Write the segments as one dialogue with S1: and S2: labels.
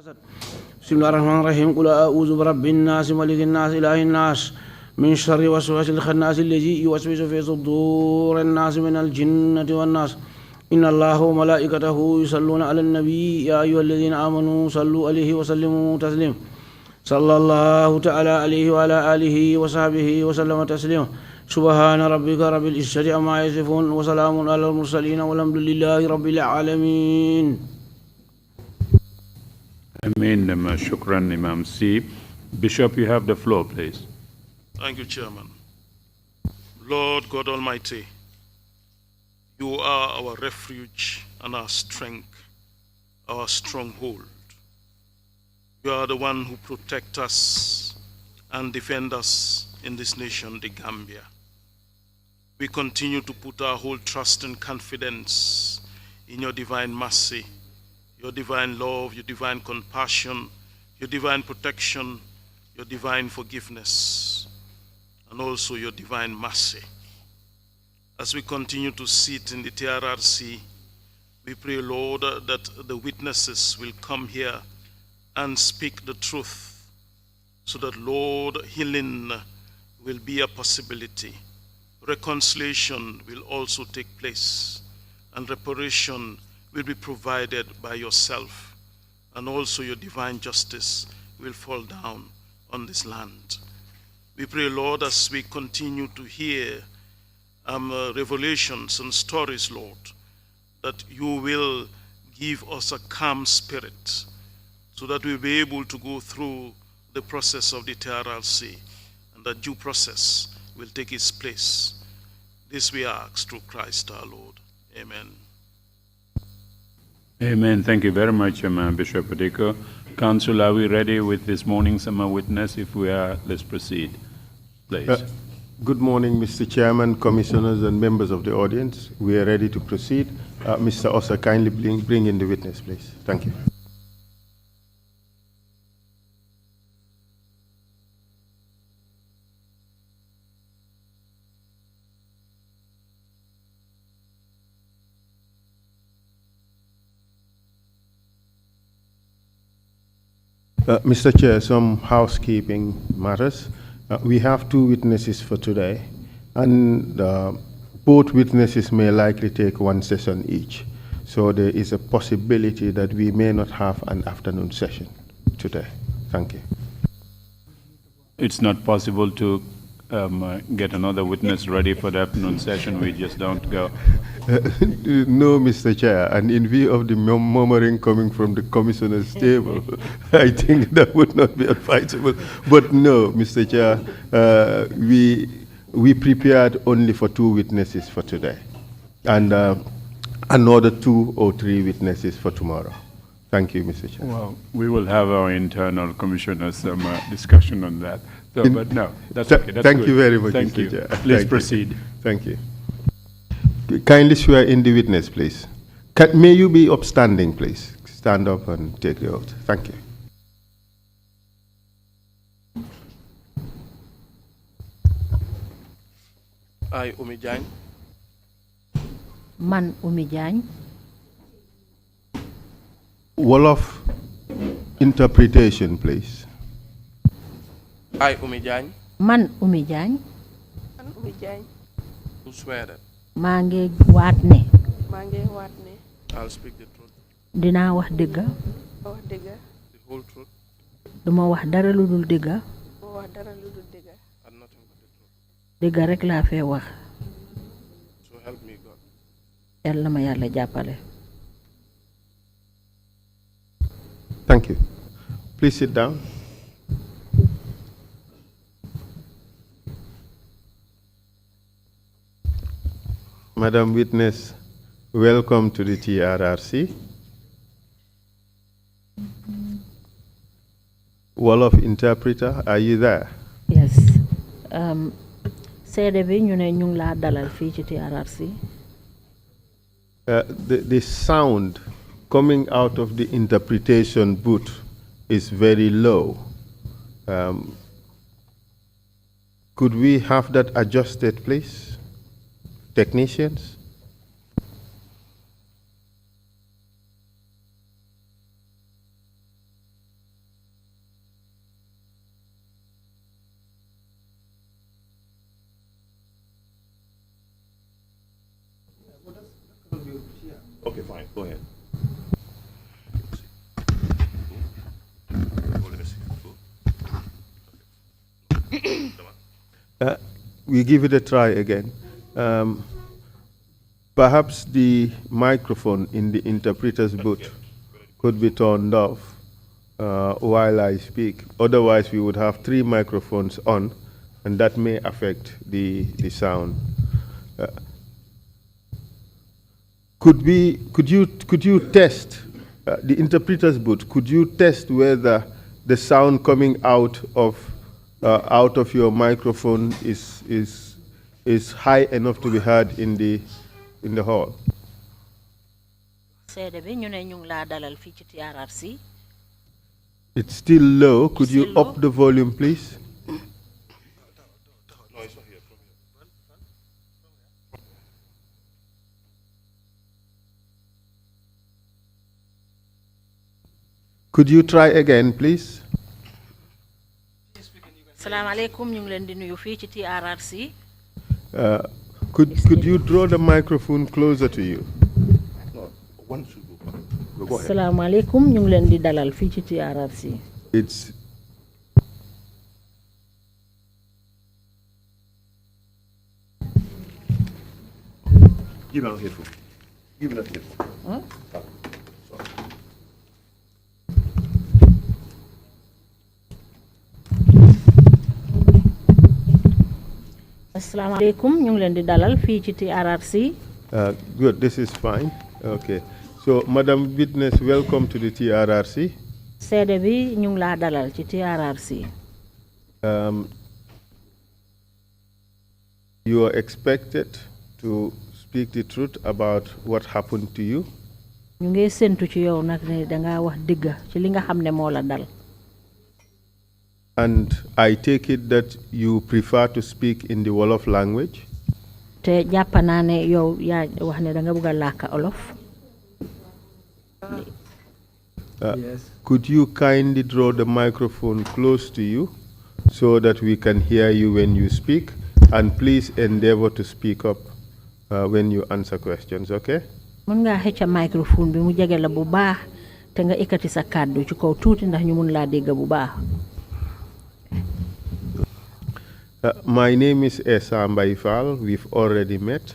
S1: بسم الله الرحمن الرحيم قل أعوذ برب الناس ملك الناس إله الناس من شر وسواس الخناس الذي يوسوس في صدور الناس من الجنة والناس إن الله وملائكته يصلون على النبي يا أيها الذين آمنوا صلوا عليه وسلموا تسليما صلى الله تعالى عليه وعلى آله وصحبه وسلم تسليما سبحان ربك رب العزة عما يصفون وسلام على المرسلين والحمد لله رب العالمين.
S2: Amen. Shukran, Imam C. Bishop, you have the floor, please.
S3: Thank you, Chairman. Lord God Almighty, you are our refuge and our strength, our stronghold. You are the one who protects us and defends us in this nation, the Gambia. We continue to put our whole trust and confidence in your divine mercy, your divine love, your divine compassion, your divine protection, your divine forgiveness, and also your divine mercy. As we continue to sit in the TRRC, we pray, Lord, that the witnesses will come here and speak the truth, so that, Lord, healing will be a possibility. Reconciliation will also take place, and reparation will be provided by yourself, and also your divine justice will fall down on this land. We pray, Lord, as we continue to hear revelations and stories, Lord, that you will give us a calm spirit so that we'll be able to go through the process of the TRRC, and that due process will take its place. This we ask through Christ our Lord. Amen.
S2: Amen. Thank you very much, Bishop Odeko. Council, are we ready with this morning's witness? If we are, let's proceed, please.
S4: Good morning, Mr. Chairman, commissioners, and members of the audience. We are ready to proceed. Mr. Osa, kindly bring in the witness, please. Thank you. Mr. Chair, some housekeeping matters. We have two witnesses for today, and both witnesses may likely take one session each. So there is a possibility that we may not have an afternoon session today. Thank you.
S2: It's not possible to get another witness ready for the afternoon session. We just don't go.
S4: No, Mr. Chair, and in view of the murmuring coming from the commissioner's table, I think that would not be advisable. But no, Mr. Chair, we prepared only for two witnesses for today, and another 2 or 3 witnesses for tomorrow. Thank you, Mr. Chair.
S2: Well, we will have our internal commissioners discussion on that. So, but no, that's okay. That's
S4: Thank
S2: good.
S4: you very much,
S2: Thank
S4: Mr.
S2: you.
S4: Chair.
S2: Please proceed.
S4: Thank you. Kindly swear in the witness, please. May you be upstanding, please. Stand up and take the oath. Thank you.
S3: I, OUMIE JANGE.
S5: Man, OUMIE JANGE.
S4: Wolof interpretation, please.
S3: I, OUMIE JANGE.
S5: Man, OUMIE JANGE.
S6: Man, OUMIE JANGE.
S3: Who swear that
S5: Mange watne.
S3: I'll speak the truth,
S5: Dina wax dëgga.
S3: the whole truth,
S5: Duma wax dara lu dul dëgga.
S3: and nothing but the truth.
S5: Dëgga rek laa fee wax.
S3: So help me God.
S5: Yàlla ma Yàlla jàppale.
S4: Thank you. Please sit down. Madam Witness, welcome to the TRRC. Wolof interpreter, are you there?
S5: Yes. Seede bi ñu ne ñu ngi laa dalal fii ci TRRC.
S4: The sound coming out of the interpretation booth is very low. Could we have that adjusted, please? Technicians?
S7: Okay, fine. Go ahead.
S4: We give it a try again. Perhaps the microphone in the interpreter's booth could be turned off while I speak. Otherwise, we would have 3 microphones on, and that may affect the sound. Could you test the interpreter's booth? Could you test whether the sound coming out of your microphone is high enough to be heard in the hall? It's still low. Could you up the volume, please? Could you try again, please?
S5: Assalamu alaikum, ñu ngi leen di nuyu fii ci TRRC.
S4: Could you draw the microphone closer to you?
S7: No, one should go back. Go ahead.
S5: Assalamu alaikum, ñu ngi leen di dalal fii ci TRRC.
S4: It's
S7: Give it a headphone. Give it a headphone.
S5: Huh? Assalamu alaikum, ñu ngi leen di dalal fii ci TRRC.
S4: Good, this is fine. Okay. So, Madam Witness, welcome to the TRRC.
S5: Seede bi ñu ngi laa dalal ci TRRC.
S4: You are expected to speak the truth about what happened to you.
S5: Ñu ngi séntu ci yow nag ne danga wax dëgg ci li nga xam ne moo la dal.
S4: And I take it that you prefer to speak in the Wolof language?
S5: Te jàpp naa ne yow yaa wax ne danga bëgg a làkk Olof.
S4: Yes. Could you kindly draw the microphone close to you so that we can hear you when you speak? And please endeavor to speak up when you answer questions, okay?
S5: Mën nga xëcc microphone bi mu jege la bu baax te nga ikkati sa kàddu ci kaw tuuti ndax ñu mun laa dégg bu baax.
S4: My name is Esa Mbaifal. We've already met.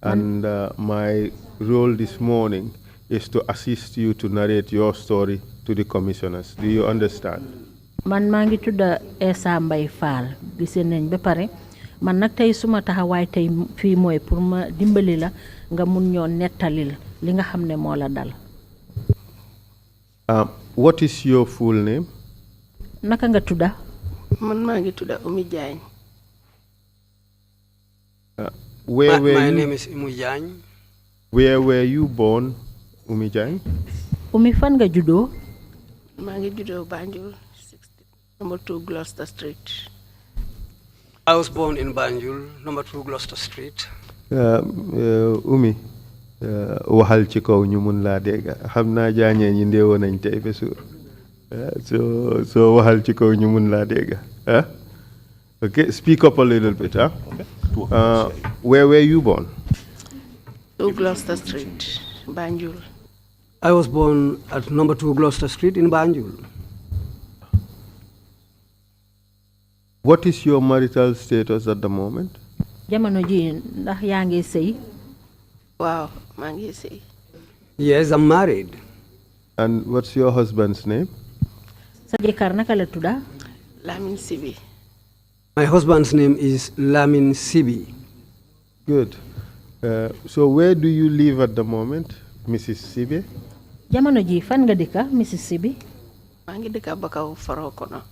S4: And my role this morning is to assist you to narrate your story to the commissioners. Do you understand?
S5: Man maa ngi tudda Esa Mbaifal. Gisee nañ ba pare. Man nag tey suma taxawaay tey fii mooy pour ma dimbali la nga mun ñoo nettalil li nga xam ne moo la dal.
S4: What is your full name?
S5: Naka nga tudda?
S6: Man maa ngi tudda OUMIE Jagne.
S8: My name is Imu Jagne.
S4: Where were you born, OUMIE Jagne?
S5: OUMIE fan nga juddoo?
S6: Maa ngi juddoo Banjul, number 2 Gloucester Street.
S8: I was born in Banjul, number 2 Gloucester Street.
S4: OUMIE, waxal ci kaw ñu mun laa dégg. Xam naa jaañee ñi ndeewoo nañ tey ba suur. So waxal ci kaw ñu mun laa dégg. Okay, speak up a little bit. Where were you born?
S6: 2 Gloucester Street, Banjul.
S8: I was born at number 2 Gloucester Street in Banjul.
S4: What is your marital status at the moment?
S5: Jamono ji ndax yaa ngi sëy?
S6: Waaw, maa ngi sëy.
S8: Yes, I'm married.
S4: And what's your husband's name?
S5: Sa jëkkër naka la tudda?
S6: Lamin Sibi.
S8: My husband's name is Lamin Sibi.
S4: Good. So where do you live at the moment, Mrs. Sibi?
S5: Jamono ji fan nga dëkka, Mrs. Sibi?
S6: Maa ngi dëkka Bakaw Farokono.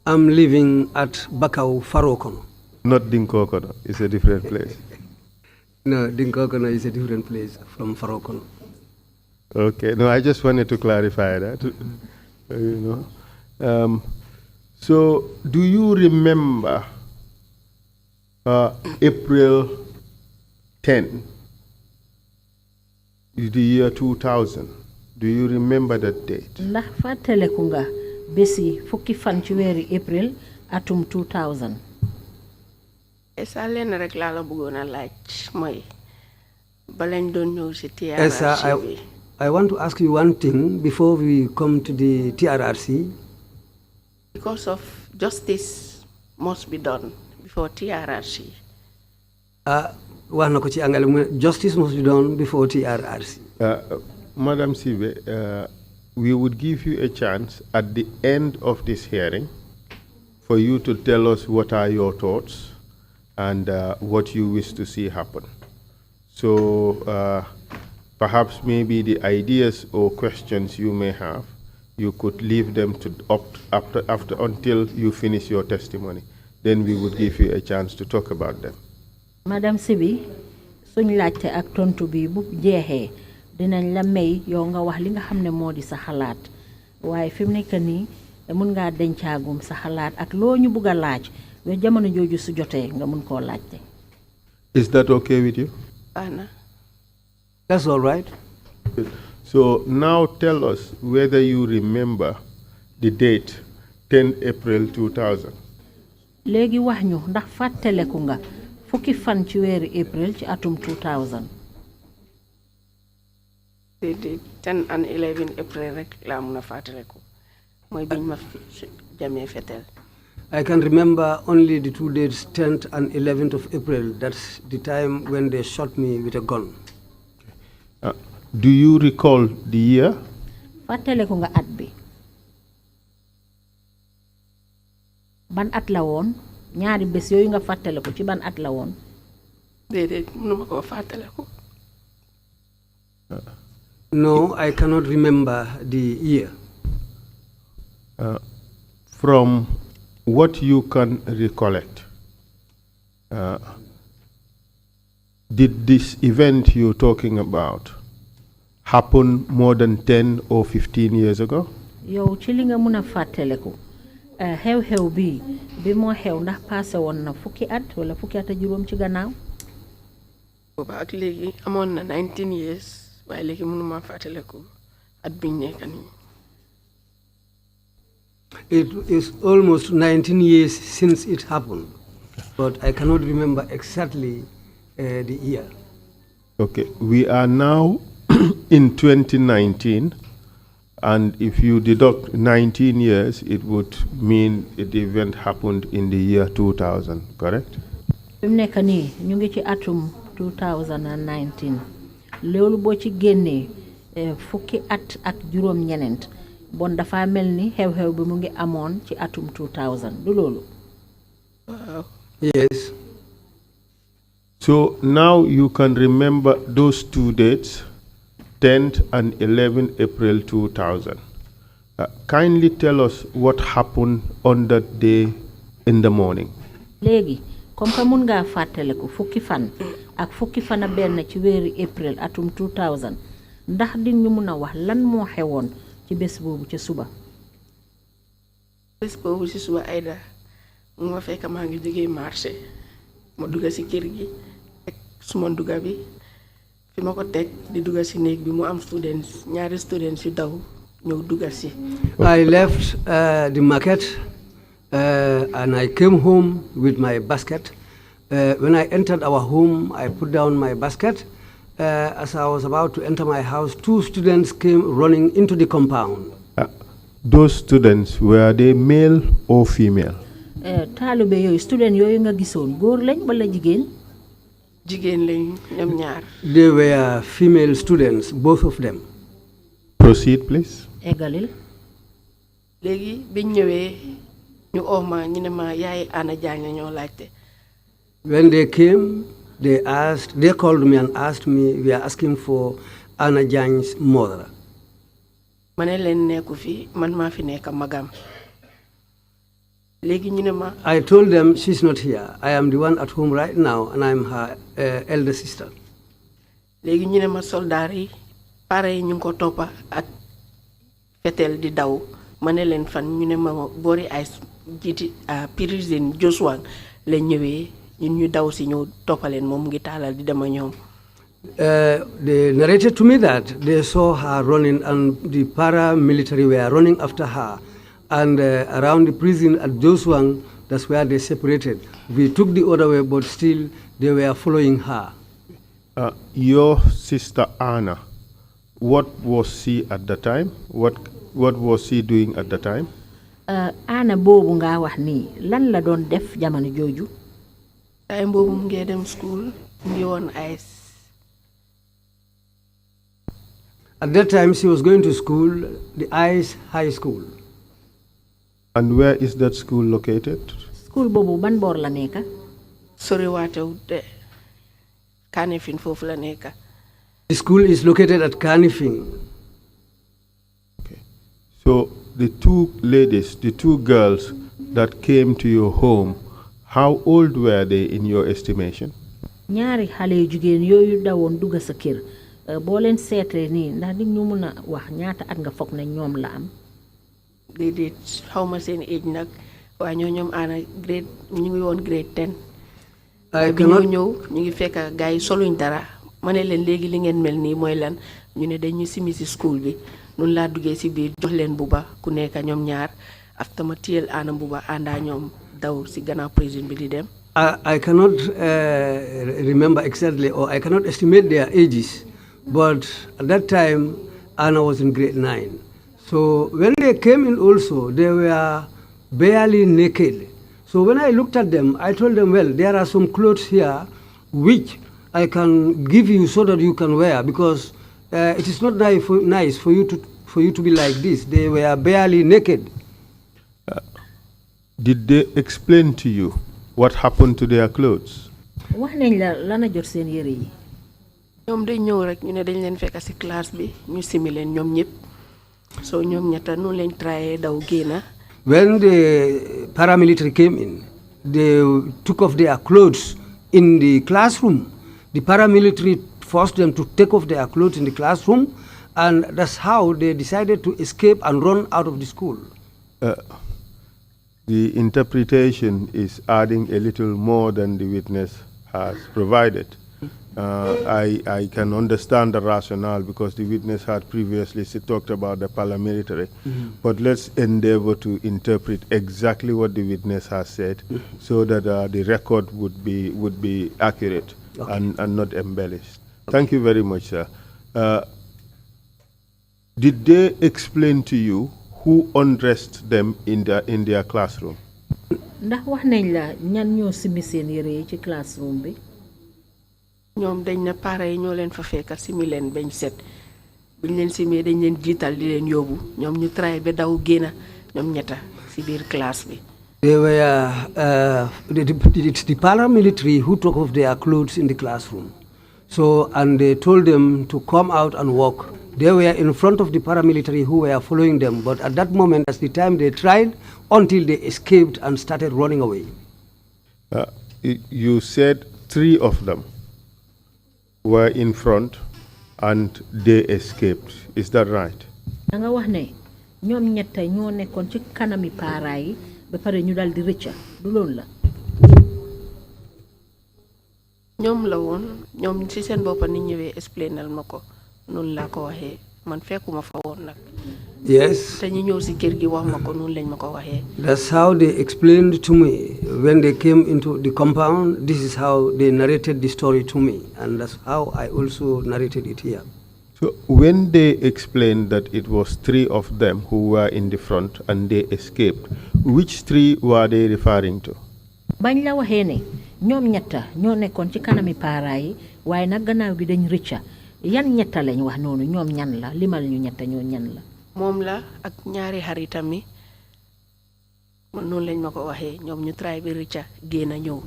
S8: I'm living at Bakaw Farokono.
S4: Not Dinkokono, it's a different place.
S8: No, Dinkokono is a different place from Farokono.
S4: Okay, no, I just wanted to clarify that. You know. So, do you remember April 10, the year 2000? Do you remember that date?
S5: Ndax fàttaleku nga bési fukki fan ci weeri April atum 2000.
S6: Esa leen rek laa la bëggoon a laaj mooy balañ doon ñëw si
S8: Yes,
S6: TRRC bi.
S8: I want to ask you one thing before we come to the TRRC.
S6: Because of justice must be done before TRRC.
S8: Justice must be done before TRRC.
S4: Madam Sibe, we would give you a chance at the end of this hearing for you to tell us what are your thoughts and what you wish to see happen. So perhaps maybe the ideas or questions you may have, you could leave them to after until you finish your testimony. Then we would give you a chance to talk about them.
S5: Madam Sibi, suñ laajte ak tontu bi bu jeexee dinañ la may yow nga wax li nga xam ne moo di sa xalaat waaye fi mu nekk nii mun ngaa dencaagum sa xalaat ak loo ñu bugg a laaj ba jamono jooju su jotee nga mun koo laajte.
S4: Is that okay with you?
S6: Anna.
S8: That's all right.
S4: Good. So now tell us whether you remember the date 10 April 2000.
S5: Léegi wax ñu ndax fàttaleku nga fukki fan ci weeru April ci atum 2000.
S6: The 10 and 11 April rek laa mun a fàttaleku mooy biñ ma jamee fetel.
S8: I can remember only the 2 dates, 10th and 11th of April. That's the time when they shot me with a gun.
S4: Do you recall the year?
S5: Fàttaleku nga at bi. Ban at la woon ñaari bés yooyu nga fàttaleku ci ban at la woon.
S6: Déedéet mënuma koo fàttaleku.
S8: No, I cannot remember the year.
S4: From what you can recollect, did this event you're talking about happen more than 10 or 15 years ago?
S5: Yow ci li nga mun a fàttaleku xew-xew bi moo xew ndax passé woon na fukki at wala fukki at a juróom ci gannaaw.
S6: Booba ak léegi amoon na 19 years waaye léegi mënuma fàttaleku at biñ nekk nii.
S8: It is almost 19 years since it happened, but I cannot remember exactly the year.
S4: Okay, we are now in 2019, and if you deduct 19 years, it would mean the event happened in the year 2000, correct?
S5: Fi mu nekk nii ñu ngi ci atum 2019 loolu boo ci génnee fukki at ak juróom ñeneent bon dafa mel ni xew-xew bi mu ngi amoon ci atum 2000 du loolu.
S6: Wow.
S8: Yes.
S4: So now you can remember those two dates, 10th and 11th April 2000. Kindly tell us what happened on that day in the morning.
S5: Léegi comme que mun ngaa fàttaliku fukki fan ak fukki fan a benn ci weeru April atum 2000 ndax di ñu mun a wax lan moo xewoon ci bés boobu ci suba.
S6: Bés boobu ci suba Aïda mu ma fekk maa ngi jógee marché ma dugga ci kër gi ak suma dugga bi fi ma ko teg di dugga ci néeg bi mu am ñaari students yu daw ñëw dugga ci.
S8: I left the market and I came home with my basket. When I entered our home, I put down my basket. As I was about to enter my house, two students came running into the compound.
S4: Those students, were they male or female?
S5: Taalibe yooyu student yooyu nga gisoon góor lañ wala jigéen?
S6: Jigéen lañ ñoom ñaar.
S8: They were female students, both of them.
S4: Proceed, please.
S5: Eggalil.
S6: Léegi biñ ñëwee ñu ma ñu ne ma yaay Anna Diagne ñoo laajte.
S8: When they came, they called me and asked me, we are asking for Anna Diagne's mother.
S6: Ma ne leen nekku fi man maa fi nekk magam. Léegi ñu ne ma.
S8: I told them she's not here. I am the one at home right now and I'm her elder sister.
S6: Léegi ñu ne ma soldaar yi pare yi ñu ngi ko toppa ak fetel di daw ma ne leen fan ñu ne ma boori ay jiiti prison Joshua la ñëwee ñun ñu daw si ñëw toppaleen moom ngi taalal di dema ñoom.
S8: They narrated to me that they saw her running and the paramilitary were running after her. And around the prison at Joshua, that's where they separated. We took the other way, but still they were following her.
S4: Your sister Anna, what was she at the time? What was she doing at the time?
S5: Anna boobu nga wax nii lan la doon def jamono jooju.
S6: time boobu mu ngi dem school mu ngi woon ice.
S8: At that time, she was going to school, the ICE High School.
S4: And where is that school located?
S5: School boobu ban boor la nekka.
S6: Sori waatewut de Kanifing foofu la nekka.
S8: The school is located at Kanifing.
S4: Okay. So the two ladies, the two girls that came to your home, how old were they in your estimation?
S5: ñaari xale yu jigéen yooyu dawoon dugg sa kër boo leen seetee nii ndax di ñu mun a wax ñaata at nga foog ne ñoom la am.
S6: déedéet xaw ma seen age nag waaye ñoom ana grade ñu ngi woon grade 10. bi ñoo ñëw ñu ngi fekk gars yi soluñ dara ma ne leen léegi li ngeen mel nii mooy lan ñu ne dañu simi si school bi noonu laa duggee si biir jox leen buba ku nekk ñoom ñaar after ma téyel ana buba àndaa ñoom daw si gannaaw président bi di dem.
S8: I cannot remember exactly, or I cannot estimate their ages, but at that time, Anna was in grade 9. So when they came in also, they were barely naked. So when I looked at them, I told them, well, there are some clothes here which I can give you so that you can wear, because it is not nice for you to be like this. They were barely naked.
S4: Did they explain to you what happened to their clothes?
S5: wax nañ la lana jot seen yére yi.
S6: ñoom dañ ñëw rek ñu ne dañ leen fekk si classe bi ñu simi leen ñoom ñëpp so ñoom ñetta noonu lañ trayé daw génna.
S8: When the paramilitary came in, they took off their clothes in the classroom. The paramilitary forced them to take off their clothes in the classroom, and that's how they decided to escape and run out of the school.
S4: The interpretation is adding a little more than the witness has provided. I can understand the rationale because the witness had previously talked about the paramilitary, but let's endeavor to interpret exactly what the witness has said so that the record would be accurate and not embellished. Thank you very much, sir. Did they explain to you who undressed them in their classroom?
S5: ndax wax nañ la ñan ñoo simi seen yére yi ci classroom bi.
S6: ñoom dañ na pare yi ñoo leen fa fekk simi leen bañ set buñ leen simee dañ leen jiital di leen yóbbu ñoom ñu tray ba daw génna ñoom ñetta si biir classe bi.
S8: They were it's the paramilitary who took off their clothes in the classroom. So, and they told them to come out and walk. They were in front of the paramilitary who were following them, but at that moment, that's the time they tried until they escaped and started running away.
S4: You said 3 of them were in front and they escaped. Is that right?
S5: nga wax ne ñoom ñetta ñoo nekkoon ci kanami paara yi ba pare ñu dal di rëcca du loolu la.
S6: ñoom la woon ñoom ci seen boppa ni ñëwee explainal ma ko noonu laa ko waxee man fekkuma fa woon nag.
S8: Yes.
S6: te ñu ñëw si kër gi wax ma ko noonu lañ ma ko waxee.
S8: That's how they explained to me when they came into the compound. This is how they narrated the story to me, and that's how I also narrated it here.
S4: So when they explained that it was 3 of them who were in the front and they escaped, which 3 were they referring to?
S5: bañ la waxee ne ñoom ñetta ñoo nekkoon ci kanami paara yi waaye nag gannaaw gi dañ rëcca yan ñetta lañ wax noonu ñoom ñan la limal ñu ñetta ñoo ñan la.
S6: moom la ak ñaari xaritam mi man noonu lañ ma ko waxee ñoom ñu try bi rëcca génn ñëw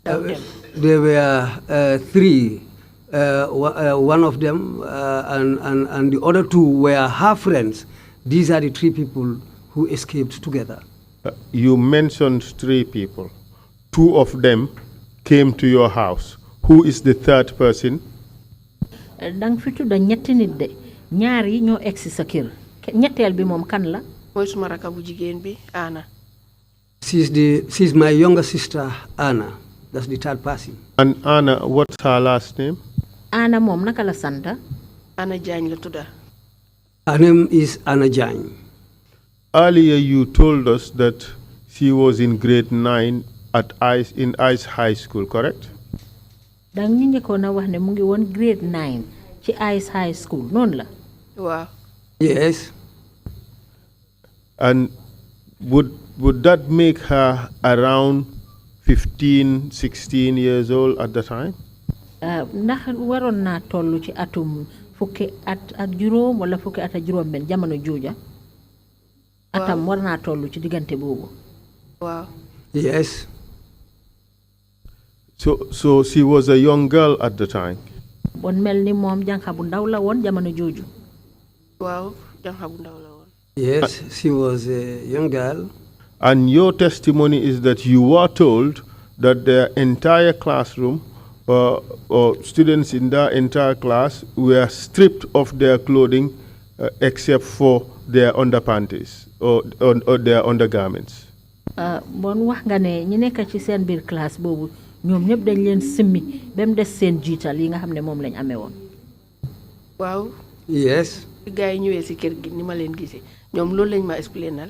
S6: daw dem.
S8: There were 3. One of them and the other 2 were her friends. These are the 3 people who escaped together.
S4: You mentioned 3 people. 2 of them came to your house. Who is the 3rd person?
S5: dang fi tudda ñetti nit de ñaar yi ñoo egsi sa kër ñetteel bi moom kan la.
S6: mooy suma raka bu jigéen bi Anna.
S8: She's my younger sister Anna. That's the 3rd person.
S4: And Anna, what's her last name?
S5: Anna moom naka la santa.
S6: Anna Jagne la tudda.
S8: Her name is Anna Jagne.
S4: Earlier you told us that she was in grade 9 in ICE High School, correct?
S5: dang ñu njëkkoon a wax ne mu ngi woon grade 9 ci Ice High School noonu la.
S6: waaw.
S8: Yes.
S4: And would that make her around 15, 16 years old at the time?
S5: ndax waroon naa toll ci atum fukki at ak juróom wala fukki at ak juróom benn jamono jooja. atam war naa toll ci diggante boobu.
S6: waaw.
S8: Yes.
S4: So she was a young girl at the time.
S5: bon mel ni moom jànqa bu ndaw la woon jamono jooju.
S6: waaw jànqa bu ndaw la woon.
S8: Yes, she was a young girl.
S4: And your testimony is that you were told that the entire classroom or students in that entire class were stripped of their clothing except for their underpanties or their undergarments.
S5: bon wax nga ne ñi nekk ci seen biir classe boobu ñoom ñëpp dañ leen simmi ba mu des seen jiital yi nga xam ne moom lañ amee woon.
S6: waaw.
S8: Yes.
S6: gars yi ñëwee si kër gi ni ma leen gisee ñoom loolu lañ ma explainal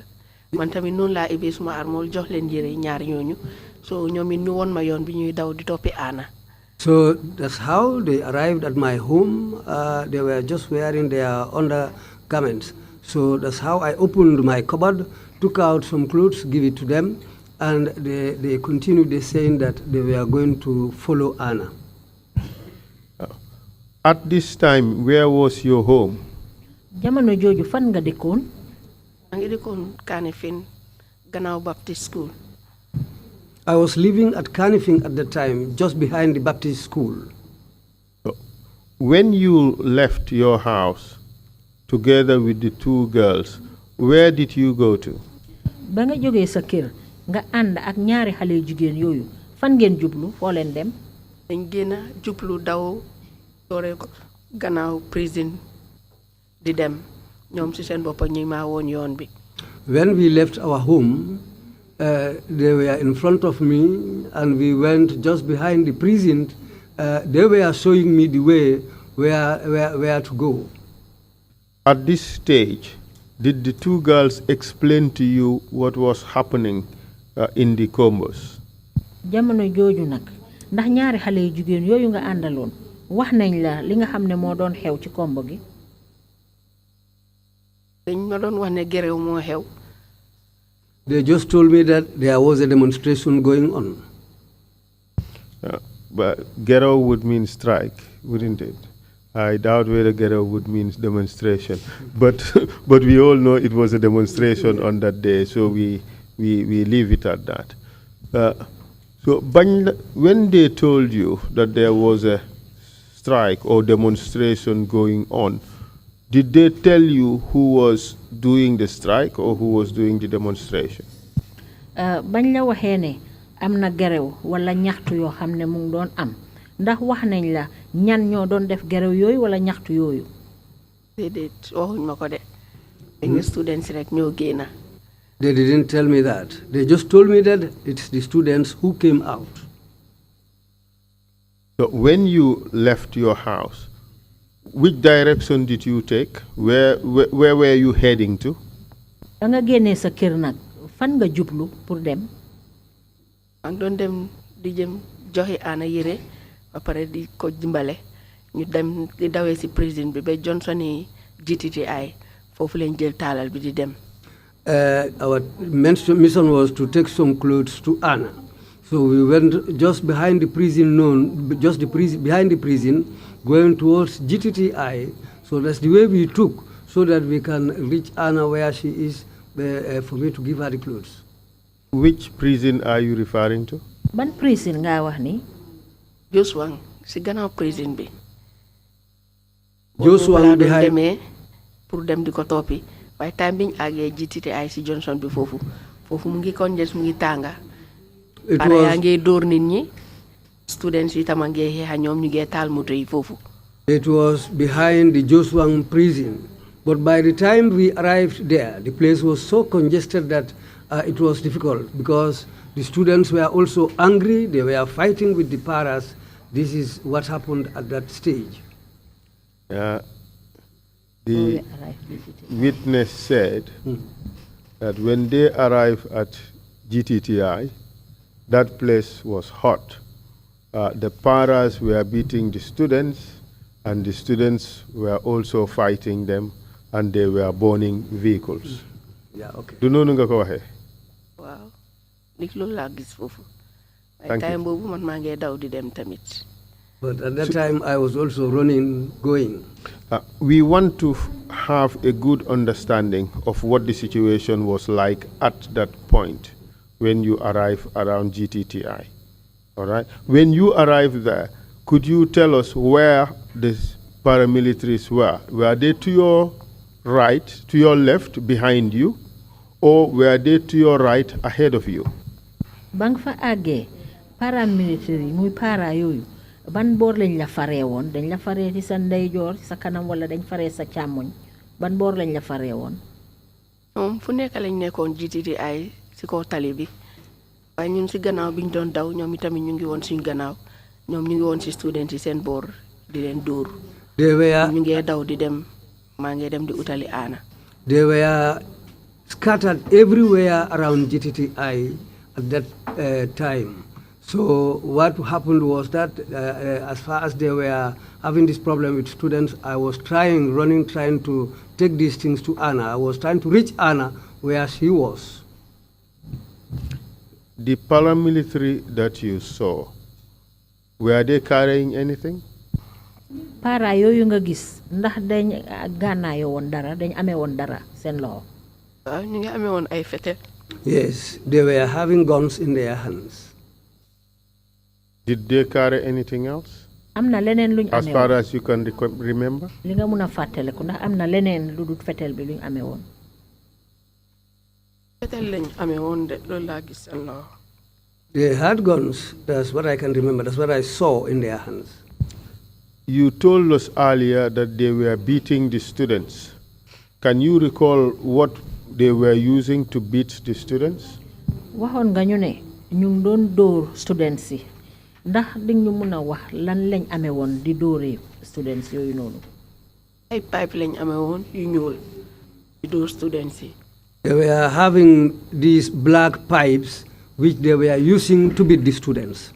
S6: man tamit noonu laa ibee suma armool jox leen yére ñaar ñooñu so ñoom it ñu won ma yoon bi ñuy daw di toppi Anna.
S8: So that's how they arrived at my home. They were just wearing their undergarments. So that's how I opened my cupboard, took out some clothes, give it to them, and they continued saying that they were going to follow Anna.
S4: At this time, where was your home?
S5: jamono jooju fan nga dëkkoon.
S6: maa ngi dëkkoon Kanifing gannaaw Baptist School.
S8: I was living at Kanifing at the time, just behind the Baptist school.
S4: When you left your house together with the two girls, where did you go to?
S5: ba nga jógee sa kër nga ànd ak ñaari xale jigéen yooyu fan ngeen jublu foo leen dem.
S6: dañ génn jublu daw doore ko gannaaw prison di dem ñoom ci seen bopp ñi maa woon yoon bi.
S8: When we left our home, they were in front of me, and we went just behind the prison. They were showing me the way where to go.
S4: At this stage, did the two girls explain to you what was happening in the combos?
S5: jamono jooju nag ndax ñaari xale yu jigéen yooyu nga àndaloon wax nañ la li nga xam ne moo doon xew ci kombo gi.
S6: dañ ma doon wax ne gerew moo xew.
S8: They just told me that there was a demonstration going on.
S4: But ghetto would mean strike, wouldn't it? I doubt whether ghetto would mean demonstration. But we all know it was a demonstration on that day, so we leave it at that. So when they told you that there was a strike or demonstration going on, did they tell you who was doing the strike or who was doing the demonstration?
S5: bañ la waxee ne am na gerew wala ñaxtu yoo xam ne mu ngi doon am ndax wax nañ la ñan ñoo doon def gerew yooyu wala ñaxtu yooyu.
S6: déedéet waxuñ ma ko de. dañ students rek ñoo génn.
S8: They didn't tell me that. They just told me that it's the students who came out.
S4: So when you left your house, which direction did you take? Where were you heading to?
S5: da nga génnee sa kër nag fan nga jublu pour dem.
S6: maa ngi doon dem di jëm joxe Anna yére ba pare di ko dimbale ñu dem di dawee si prison bi ba Johnson yi GTTI foofu lañ jël taalal bi di dem.
S8: Our mission was to take some clothes to Anna. So we went just behind the prison, behind the prison, going towards GTTI. So that's the way we took, so that we can reach Anna where she is, for me to give her the clothes.
S4: Which prison are you referring to?
S5: ban prison nga wax ni.
S6: Joshua si gannaaw prison bi.
S8: Joshua behind.
S6: demee pour dem di ko toppi waaye time biñ àggee GTTI si Johnson bi foofu mu ngi congestion mu ngi tànga. pare yaa ngi dóor nit ñi students yi tam a ngi xeexa ñoom ñu ngi taal moto yi foofu.
S8: It was behind the Joshua prison. But by the time we arrived there, the place was so congested that it was difficult because the students were also angry. They were fighting with the paras. This is what happened at that stage.
S4: The witness said that when they arrived at GTTI, that place was hot. the paras were beating the students, and the students were also fighting them, and they were burning vehicles.
S8: Yeah, okay.
S4: Do noonu nga ko waxee?
S6: waaw nit loolu laa gis foofu.
S4: Thank you.
S6: time boobu man maa ngi daw di dem tamit.
S8: But at that time, I was also running, going.
S4: We want to have a good understanding of what the situation was like at that point when you arrived around GTTI. All right. When you arrived there, could you tell us where the paramilitaries were? Were they to your right, to your left, behind you, or were they to your right, ahead of you?
S5: Bang fa àggee paramilitary muy para yooyu ban boor lañ la faree woon dañ la faree ci sa ndeyjoor ci sa kanam wala dañ faree sa càmmoñ ban boor lañ la faree woon.
S6: fu nekk lañ nekkoon GTTI si kaw tali bi waaye ñun si gannaaw bi ñu doon daw ñoom itamit ñu ngi woon suñu gannaaw ñoom ñu ngi woon si student yi seen boor di leen dóor. ñu ngi daw di dem maa ngi dem di utali aana.
S8: They were scattered everywhere around GTTI at that time. So what happened was that as far as they were having this problem with students, I was trying to take these things to Anna. I was trying to reach Anna where she was.
S4: The paramilitary that you saw, were they carrying anything?
S5: Para yooyu nga gis ndax dañ gànnaayoo woon dara dañ amee woon dara seen loxo.
S6: ñu ngi amee woon ay fetel.
S8: Yes, they were having guns in their hands.
S4: Did they carry anything else?
S5: Am na leneen luñ amee woon.
S4: As far as you can remember?
S5: Li nga mun a fàttaliku ndax am na leneen lu dul fetel bi luñ amee woon.
S6: fetel lañ amee woon de loolu laa gis seen loxo.
S8: They had guns. That's what I can remember. That's what I saw in their hands.
S4: You told us earlier that they were beating the students. Can you recall what they were using to beat the students?
S5: Waxoon nga ñu ne ñu ngi doon dóor students yi ndax di ñu mun a wax lan lañ amee woon di dóoree students yooyu noonu.
S6: ay pipe lañ amee woon yu ñuul di dóor students yi.
S8: They were having these black pipes which they were using to beat the students.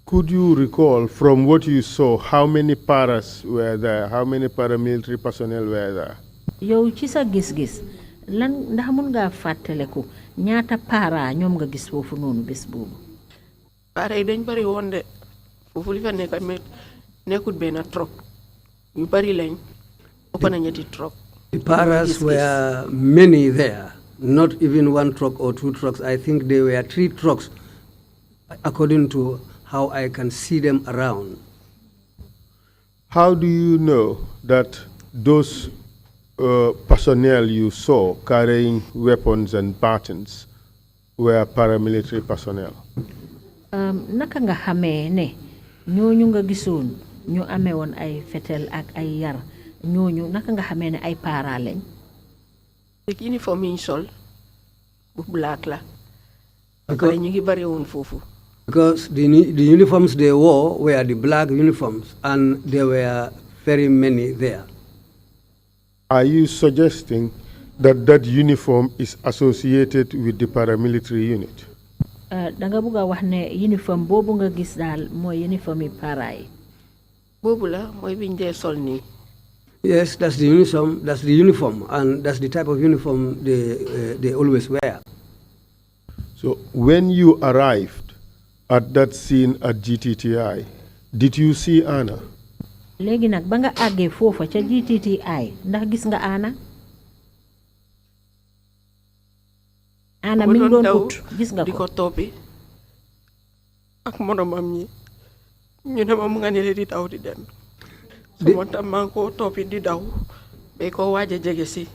S4: Could you recall from what you saw how many paras were there, how many paramilitary personnel were there?
S5: Yow ci sa gis-gis lan ndax mun ngaa fàttaleku ñaata para ñoom nga gis foofu noonu bés boobu.
S6: para yi dañ bari woon de foofu li fa nekk nekkut benn truck ñu bari lañ ëpp na ñetti truck.
S8: The paras were many there, not even one truck or two trucks. I think there were 3 trucks according to how I can see them around.
S4: How do you know that those personnel you saw carrying weapons and batons were paramilitary personnel?
S5: Naka nga xamee ne ñooñu nga gisoon ñu amee woon ay fetel ak ay yar ñooñu naka nga xamee ne ay para lañ.
S6: uniforme yi ñu sol bu black la. Because ñu ngi bari woon foofu.
S8: Because the uniforms they wore were the black uniforms, and there were very many there.
S4: Are you suggesting that that uniform is associated with the paramilitary unit?
S5: Danga buga wax ne uniform boobu nga gis daal mooy uniform yi para yi.
S6: Boobu la mooy biñ dee sol nii.
S8: Yes, that's the uniform, and that's the type of uniform they always wear.
S4: So when you arrived at that scene at GTTI, did you see Anna?
S5: Léegi nag ba nga àggee foofa ca GTTI ndax gis nga Anna? Anna mi ngi doon ut gis nga ko.
S6: di ko toppi ak moromam ñi ñu ne ma mu nga ne di daw di dem. so moo tax maa ngi koo toppi di daw ba ko waaj a jege si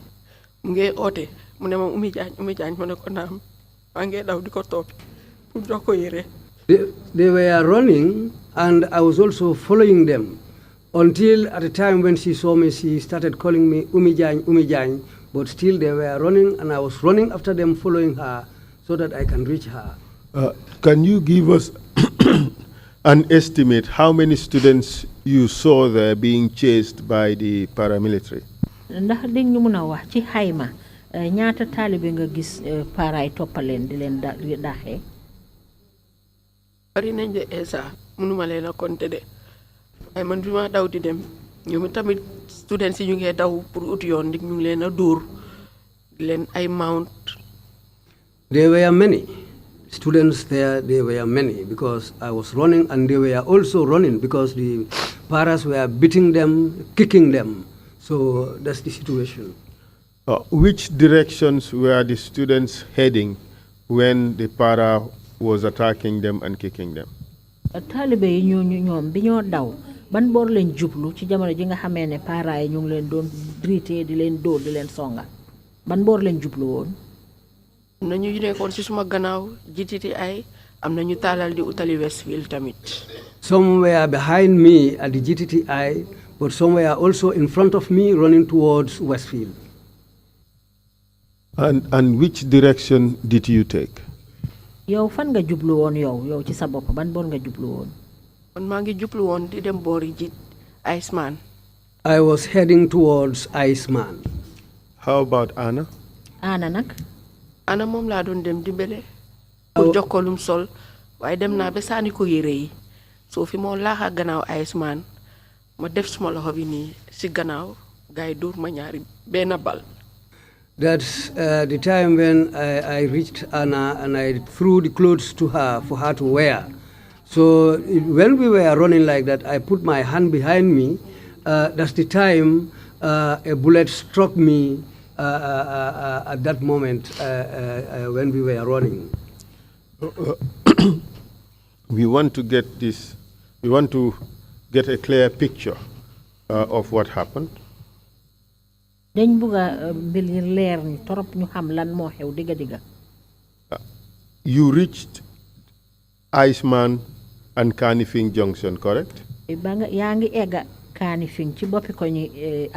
S6: mu ngi oote mu ne ma Umi Jaañ ma ne ko naam maa ngi daw di ko toppi pour jox ko yére.
S8: They were running, and I was also following them until at the time when she saw me, she started calling me Umi Jaañ, but still they were running, and I was running after them, following her so that I can reach her.
S4: Can you give us an estimate how many students you saw there being chased by the paramilitary?
S5: Ndax di ñu mën a wax ci xayma ñaata taalibe nga gis para yi toppaleen di leen daxee.
S6: bari nañ de esa mënuma leen a compter de ay man bi ma daw di dem ñoom tamit students yi ñu ngi daw pour ut yoon ndik ñu ngi leen a dóor di leen ay mount.
S8: There were many students there, there were many because I was running and they were also running because the paras were beating them, kicking them. So that's the situation.
S4: Which directions were the students heading when the para was attacking them and kicking them?
S5: Taalibe yi ñoom bi ñoo daw ban boor leen jublu ci jamono ji nga xamee ne para yi ñu ngi leen doon drité di leen dóor di leen songa ban boor leen jublu woon.
S6: am na ñu nekkoon ci suma gannaaw GTTI am na ñu taalal di utali Westfield tamit.
S8: Some were behind me at the GTTI, but some were also in front of me running towards Westfield.
S4: And which direction did you take?
S5: yow fan nga jublu woon yow ci sa bopp ban boor nga jublu woon.
S6: man maa ngi jublu woon di dem boori ji Iceman.
S8: I was heading towards Iceman.
S4: How about Anna?
S5: Anna nag.
S6: Anna moom laa doon dem dimbale pour jox ko lum sol waaye dem naa ba sànni ko yére yi soo fi moo laaxa gannaaw Iceman ma def suma loxo bi nii si gannaaw gars yi dóor ma ñaari benn bal.
S8: That's the time when I reached Anna and I threw the clothes to her for her to wear. So when we were running like that, I put my hand behind me. That's the time a bullet struck me at that moment when we were running.
S4: We want to get this, we want to get a clear picture of what happened.
S5: dañ bëgga mbir yi leer ni torop ñu xam lan moo xew digga.
S4: You reached Iceman and Kanifing Junction, correct?
S5: ba nga yaa ngi egga Kanifing ci boppi ko ñu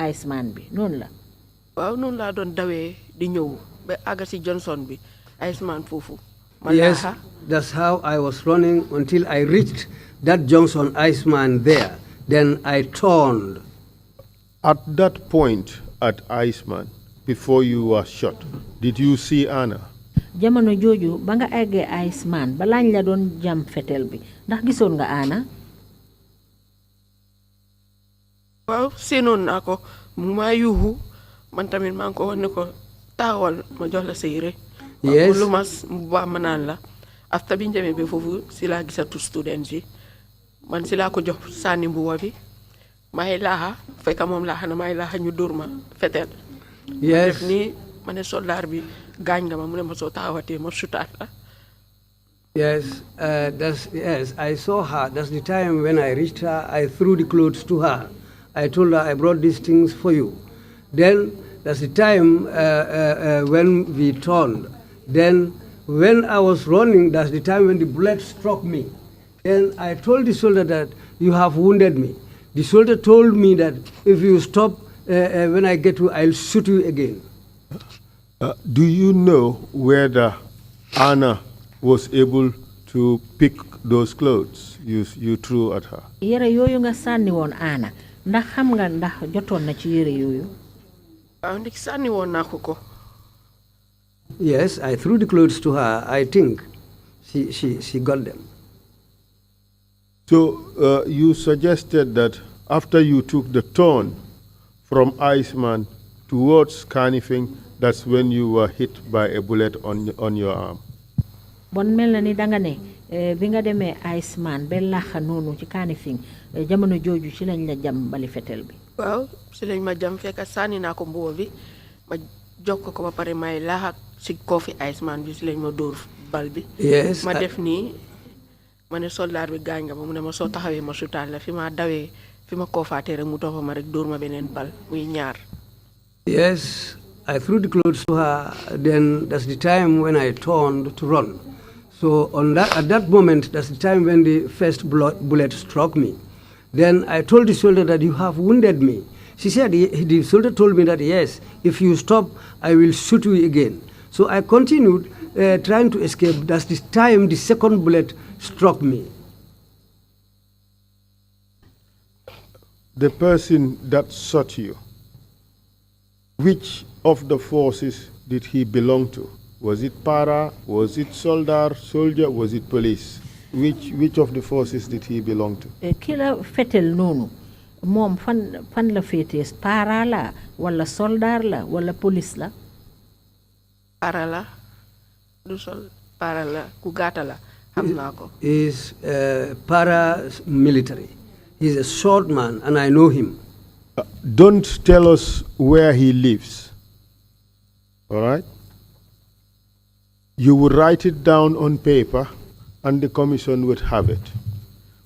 S5: Iceman bi noonu la.
S6: waaw noonu laa doon dawee di ñëw ba àgga si Johnson bi Iceman foofu.
S8: Yes, that's how I was running until I reached that junction Iceman there. Then I turned.
S4: At that point at Iceman, before you were shot, did you see Anna?
S5: jamono jooju ba nga eggee Iceman ba lañ la doon jam fetel bi ndax gisoon nga Anna.
S6: waaw seenoon naa ko mu maa yuuxu man tamit maa ngi ko wax ne ko taawal ma jox la sa yére.
S8: Yes.
S6: lu mas mu baax ma naan la after bi ñu demee ba foofu si laa gisatu students yi man si laa ko jox sànni mbuba bi maay laaxa fekk moom laaxa na maay laaxa ñu dóor ma fetel.
S8: Yes.
S6: def nii ma ne soldaar bi gaañ nga ma mu ne ma soo taxawatee ma sutaat la.
S8: Yes, yes, I saw her. That's the time when I reached her, I threw the clothes to her. I told her, I brought these things for you. Then, that's the time when we turned. Then, when I was running, that's the time when the bullet struck me. Then I told the soldier that, you have wounded me. The soldier told me that, if you stop, when I get to, I'll shoot you again.
S4: Do you know whether Anna was able to pick those clothes you threw at her?
S5: yére yooyu nga sànni woon Anna ndax xam nga ndax jotoon na ci yére yooyu.
S6: waaw ndik sànni woon naa ko.
S8: Yes, I threw the clothes to her. I think she got them.
S4: So you suggested that after you took the turn from Iceman towards Kanifing, that's when you were hit by a bullet on your arm.
S5: bon mel na ni danga ne bi nga demee Iceman ba laxa noonu ci Kanifing jamono jooju ci lañ la jam bali fetel bi.
S6: waaw si lañ ma jam fekk sànni naa ko mbuba bi ma jokk ko ba pare may laaxa si koofi Iceman bi si lañ ma dóor bal bi.
S8: Yes.
S6: ma def nii ma ne soldaar bi gaañ nga ma mu ne ma soo taxawee ma sutaal la fi ma dawee fi ma koofaatee rek mu toppa ma rek dóor ma beneen bal muy ñaar.
S8: Yes, I threw the clothes to her. Then that's the time when I turned to run. So at that moment, that's the time when the first bullet struck me. Then I told the soldier that, you have wounded me. She said, the soldier told me that, yes, if you stop, I will shoot you again. So I continued trying to escape. That's the time the second bullet struck me.
S4: The person that shot you, which of the forces did he belong to? Was it para? Was it soldier? Was it police? Which of the forces did he belong to?
S5: Kila fetel nonu mom fan la fété para la wala soldat la wala police la.
S6: Para la du sol para la ku gata la xamna ko.
S8: Is paramilitary. He's a short man and I know him.
S4: Don't tell us where he lives. All right? You would write it down on paper and the commission would have it.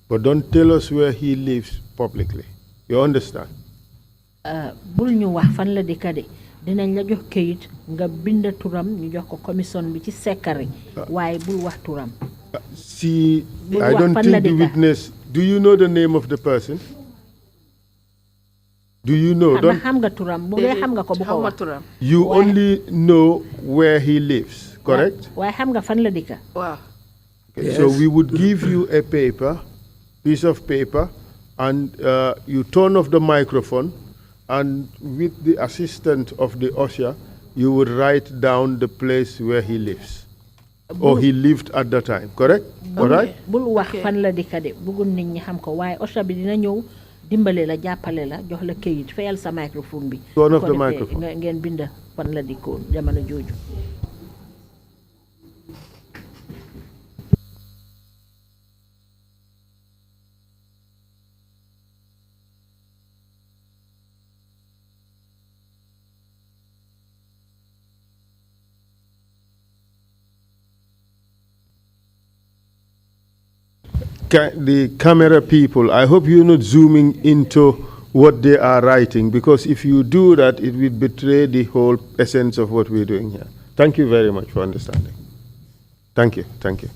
S4: But don't tell us where he lives publicly. You understand?
S5: Bul ñu wax fan la dëkk de dinañ la jox kayit nga bind turam ñu jox ko commission bi ci secret waaye bul wax turam.
S4: See, I don't think the witness. Do you know the name of the person? Do you know? You only know where he lives, correct?
S6: Okay,
S4: yes. So we would give you a piece of paper, and you turn off the microphone, and with the assistance of the usher, you would write down the place where he lives. Or he lived at the time, correct? All right?
S5: Bul wax fan la dëkk de bëggun nit ñi xam ko waaye usher bi dina ñëw dimbale la jàppale la jox la kayit fayal sa microphone bi.
S4: Turn off the microphone.
S5: Ngeen bind fan la dikkoon jamono jooju.
S4: The camera people, I hope you're not zooming into what they are writing, because if you do that, it will betray the whole essence of what we're doing here. Thank you very much for understanding. Thank you. Thank you.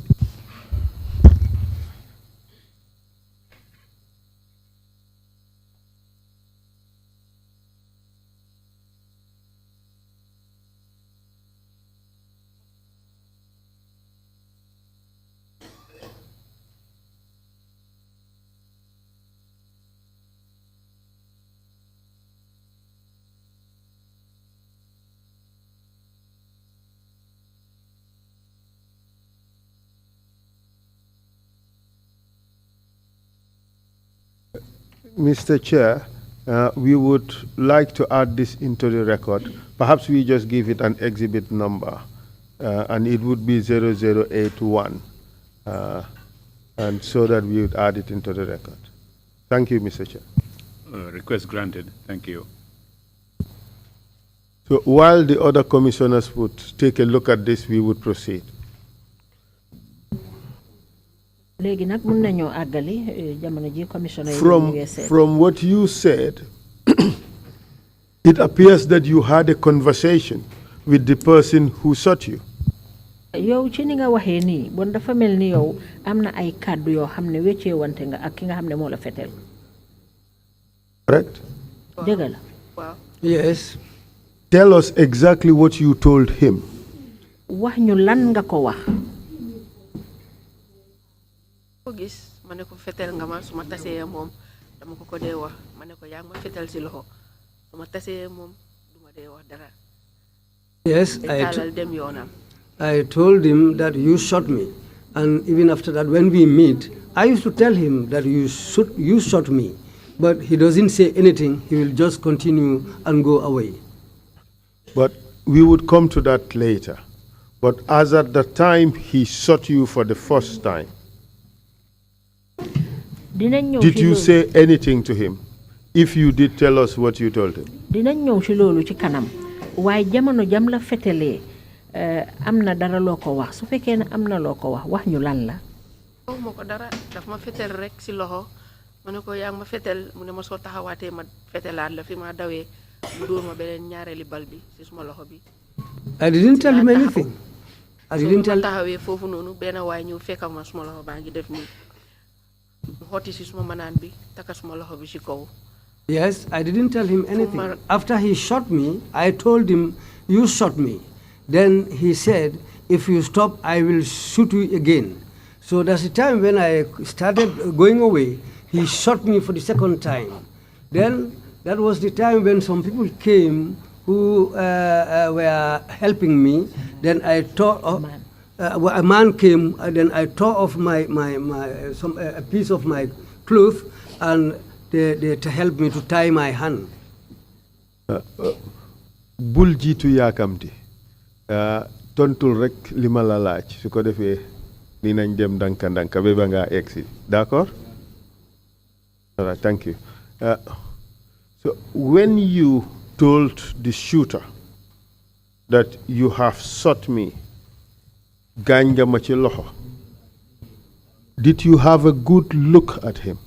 S4: Mr. Chair, we would like to add this into the record. Perhaps we just give it an exhibit number, and it would be 0081, and so that we would add it into the record. Thank you, Mr. Chair.
S2: Request granted. Thank you.
S4: So while the other commissioners would take a look at this, we would proceed. From what you said, it appears that you had a conversation with the person who shot you.
S5: Yow ci ni nga waxee nii bon dafa mel ni yow am na ay kàddu yoo xam ne wéccee wante nga ak ki nga xam ne moo la fetel.
S4: Correct?
S5: Dëgg la.
S6: Wow.
S8: Yes.
S4: Tell us exactly what you told him.
S5: Wax ñu lan nga ko wax.
S6: Ko gis ma ne ko fetel nga ma suma tasee moom dama ko dee wax ma ne ko yaa ngi ma fetel si loxo suma tasee moom duma dee wax dara.
S8: Yes,
S6: dem yoonam.
S8: I told him that you shot me, and even after that, when we meet, I used to tell him that you shot me, but he doesn't say anything. He will just continue and go away.
S4: But we would come to that later. But as at the time he shot you for the first time, did you say anything to him? If you did, tell us what you told him.
S5: Dinañ ñëw ci loolu ci kanam waaye jamono jam la fetelee am na dara loo ko wax su fekkee ne am na loo ko wax ñu lan la.
S6: Wax ma ko dara daf ma fetel rek si loxo ma ne ko yaa ngi ma fetel mu ne ma soo taxawaatee ma fetelaat la fi ma dawee mu dóor ma beneen ñaareeli bal bi si suma loxo bi.
S8: I didn't tell him anything. I didn't tell.
S6: taxawee foofu noonu benn waay ñëw fekk ma suma loxo baa ngi def nii mu xotti si suma manaan bi taka suma loxo bi si kaw.
S8: Yes, I didn't tell him anything. After he shot me, I told him, you shot me. Then he said, if you stop, I will shoot you again. So that's the time when I started going away, he shot me for the second time. Then that was the time when some people came who were helping me. Then I thought, a man came, and then I tore off a piece of my cloth, and they to help me to tie my hand.
S4: Bul jiitu yaakamti tontul rek li ma la laaj su ko defee dinañ dem ndanka ndanka ba ba ngaa egsi d'accord. All right, thank you. So when you told the shooter that you have shot me, gaañ nga ma ci loxo, did you have a good look at him?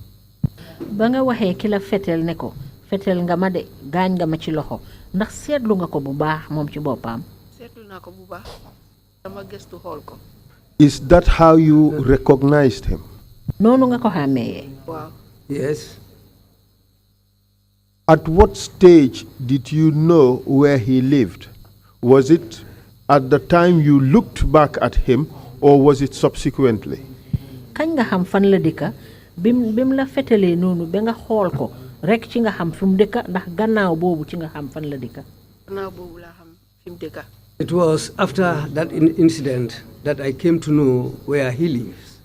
S5: ba nga waxee ki la fetel ne ko fetel nga ma de gaañ nga ma ci loxo ndax seetlu nga ko bu baax moom ci boppam.
S6: seetlu naa ko bu baax dama gëstu xool ko.
S4: Is that how you recognized him?
S5: noonu nga ko xàmmee.
S6: waaw.
S8: Yes.
S4: At what stage did you know where he lived? Was it at the time you looked back at him, or was it subsequently?
S5: kañ nga xam fan la dëkka bim la fetelee noonu ba nga xool ko rek ci nga xam fi mu dëkka ndax gannaaw boobu ci nga xam fan la dëkka.
S6: gannaaw boobu laa xam fi mu dëkka.
S8: It was after that incident that I came to know where he lives.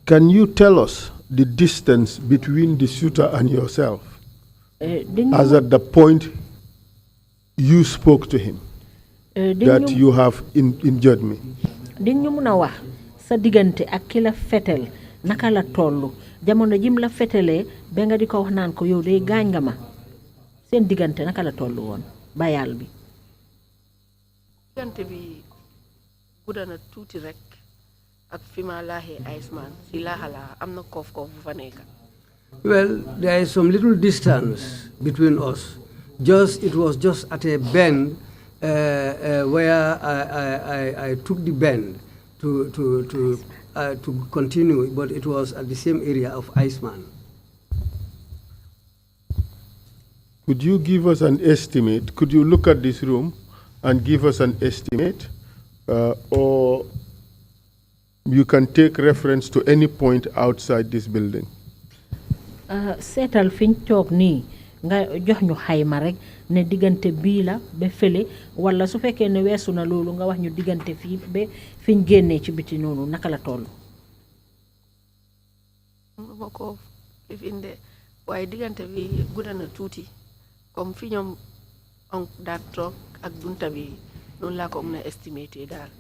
S4: Can you tell us the distance between the shooter and yourself as at the point you spoke to him that you have injured me?
S5: di ñu mun a wax sa diggante ak ki la fetel naka la tollu jamono jim la fetelee ba nga di ko wax naan ko yow day gaañ nga ma seen diggante naka la tollu woon bayal bi.
S6: diggante bi gudda na tuuti rek ak fi ma laaxee Iceman si laaxalaa am na koof bu fa nekk.
S8: Well, there is some little distance between us. It was just at a bend where I took the bend to continue, but it was at the same area of Iceman.
S4: Could you give us an estimate? Could you look at this room and give us an estimate? Or you can take reference to any point outside this building?
S5: Seetal fiñ toog nii nga jox ñu xayma rek ne diggante bii la ba fële wala su fekkee ne weesu na loolu nga wax ñu diggante fii ba fiñ génnee ci biti noonu naka la toll.
S6: ma ko fifinde waaye diggante bi gudda na tuuti comme fi ñoom on daat toog ak bunta bi noonu laa ko mën a estimater daal.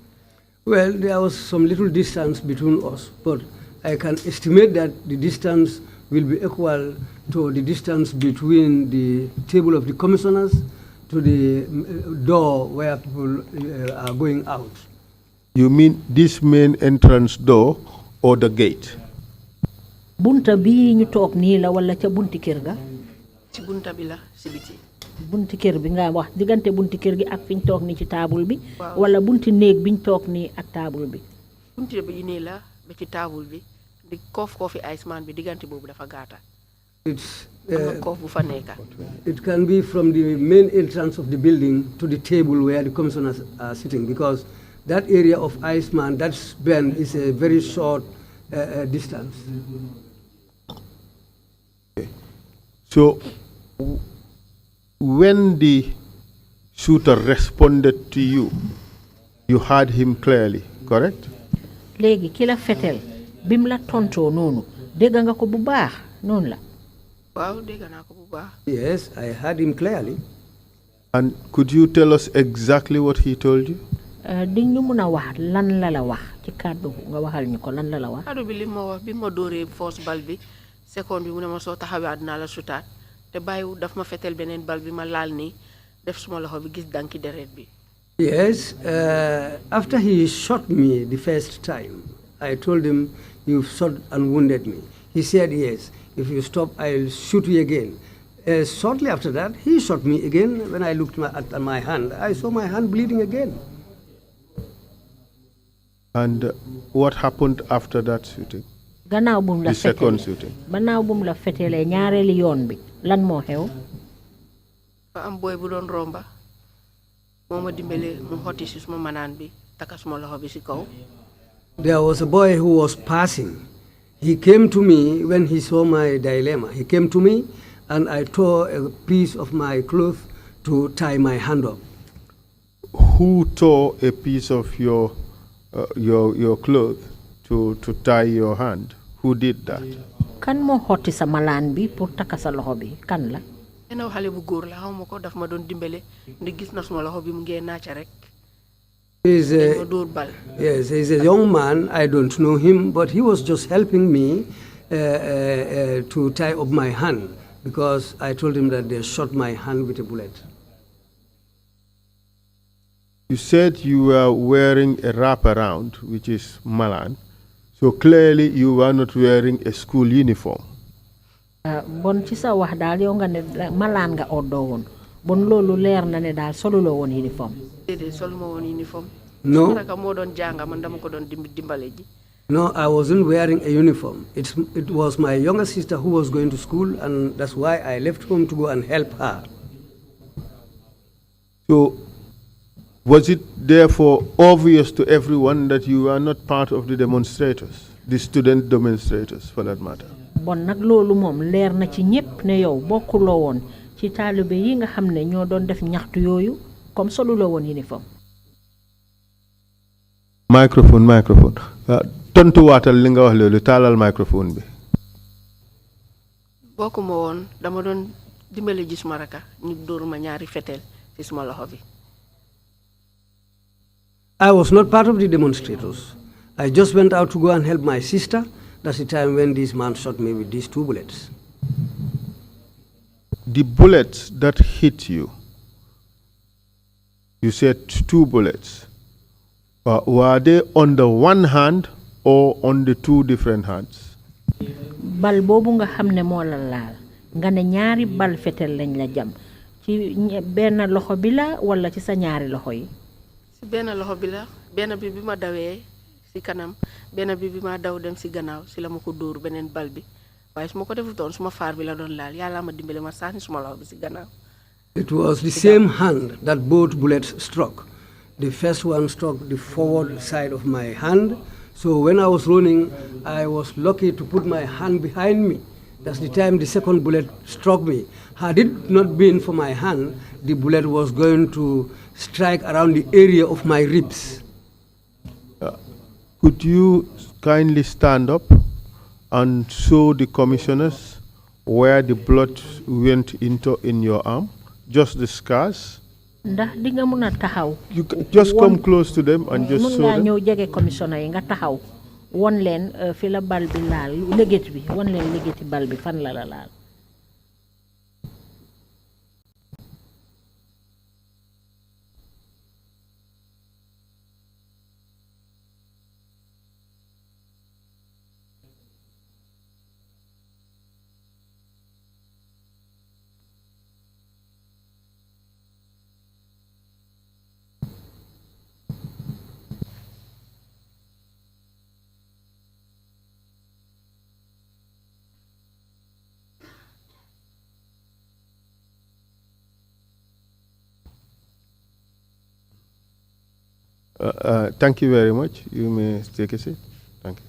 S8: Well, there was some little distance between us, but I can estimate that the distance will be equal to the distance between the table of the commissioners to the door where people are going out.
S4: You mean this main entrance door or the gate?
S5: Bunta bi ñu toog nii la wala ca bunti kër ga?
S6: ci bunta bi la ci biti.
S5: bunti kër bi nga wax diggante bunti kër gi ak fiñ toog nii ci table bi wala bunti néeg biñ toog nii ak table bi?
S6: bunti bi nii la ba ci table bi di koofi Iceman bi diggante boobu dafa gaata.
S8: It's
S6: bu fa nekka.
S8: It can be from the main entrance of the building to the table where the commissioners are sitting, because that area of Iceman, that bend is a very short distance.
S4: Okay. So when the shooter responded to you, you heard him clearly, correct?
S5: Léegi ki la fetel bim la tontoo noonu dégg nga ko bu baax noonu la.
S6: waaw dégg naa ko bu baax.
S8: Yes, I heard him clearly.
S4: And could you tell us exactly what he told you?
S5: di ñu mun a wax lan la la wax ci kàddu nga waxal ñu ko lan la la wax.
S6: kàddu bi li ma wax bi ma dóoree force bal bi seconde bi mu ne ma soo taxawee dinaa la sutaat te bàyyiwu daf ma fetel beneen bal bi ma laal nii def suma loxo bi gis danki deret bi.
S8: Yes, after he shot me the first time, I told him, "You've shot and wounded me." He said, "Yes, if you stop, I'll shoot you again." Shortly after that, he shot me again. When I looked at my hand, I saw my hand bleeding again.
S4: And what happened after that shooting?
S5: The
S4: second shooting.
S5: Gannaaw bum la fetelee ñaareeli yoon bi lan moo xew?
S6: fa am boy bu doon romba moma dimbele mu xotti ci suma manaan bi taka suma loxo bi ci kaw.
S8: There was a boy who was passing. He came to me when he saw my dilemma. He came to me and I tore a piece of my cloth to tie my hand up.
S4: Who tore a piece of your your clothes to tie your hand? Who did that?
S5: Kan mo xotti sa malaan bi pour takka sa loxo bi kan la?
S6: ena xale bu góor la xawma ko daf ma doon dimbale ndi gis na suma loxo bi mu ngee naaca rek.
S8: He's
S6: ma dóor bal.
S8: Yes, he's a young man. I don't know him, but he was just helping me to tie up my hand because I told him that they shot my hand with a bullet.
S4: You said you were wearing a wraparound, which is malan. So clearly you were not wearing a school uniform.
S5: Bon ci sa wax daal yow nga ne malaan nga oddoo woon bon loolu leer na ne daal soluloo woon uniforme.
S6: déedéet soluma woon uniforme.
S8: No.
S6: Suma raka moo doon jànga man dama ko doon dimbale ji.
S8: No, I wasn't wearing a uniform. It was my younger sister who was going to school, and that's why I left home to go and help her.
S4: So was it therefore obvious to everyone that you were not part of the demonstrators, the student demonstrators for that matter?
S5: Bon nag loolu moom leer na ci ñépp ne yow bokkuloo woon ci taalibe yi nga xam ne ñoo doon def ñaxtu yooyu comme soluloo woon uniforme.
S4: Microphone. Tontu waatal li nga wax loolu taalal microphone bi.
S6: bokkuma woon dama doon dimbale ji suma raka ñu dóor ma ñaari fetel ci suma loxo bi.
S8: I was not part of the demonstrators. I just went out to go and help my sister. That's the time when this man shot me with these 2 bullets.
S4: The bullets that hit you, you said 2 bullets. Were they on the one hand or on the 2 different hands?
S5: Bal boobu nga xam ne moo la laal nga ne ñaari bal fetel lañ la jam ci benn loxo bi la wala ci sa ñaari loxo yi?
S6: ci benn loxo bi la benn bi ma dawee ci kanam benn bi ma daw dem ci gannaaw ci la ma ko dóor beneen bal bi waaye su ma ko defutoon suma faar bi la doon laal yàlla ma dimbale ma sànni suma loxo bi ci gannaaw.
S8: It was the same hand that both bullets struck. The first one struck the forward side of my hand. So when I was running, I was lucky to put my hand behind me. That's the time the second bullet struck me. Had it not been for my hand, the bullet was going to strike around the area of my ribs.
S4: Could you kindly stand up and show the commissioners where the blood went into in your arm? Just the scars?
S5: Ndax di nga mën a taxaw.
S4: You just come close to them and just show them.
S5: Mën nga ñëw jege commissioner yi nga taxaw won leen fi la bal bi laal légét bi won leen légéti bal bi fan la laal.
S4: Thank you very much. You may take a seat. Thank you.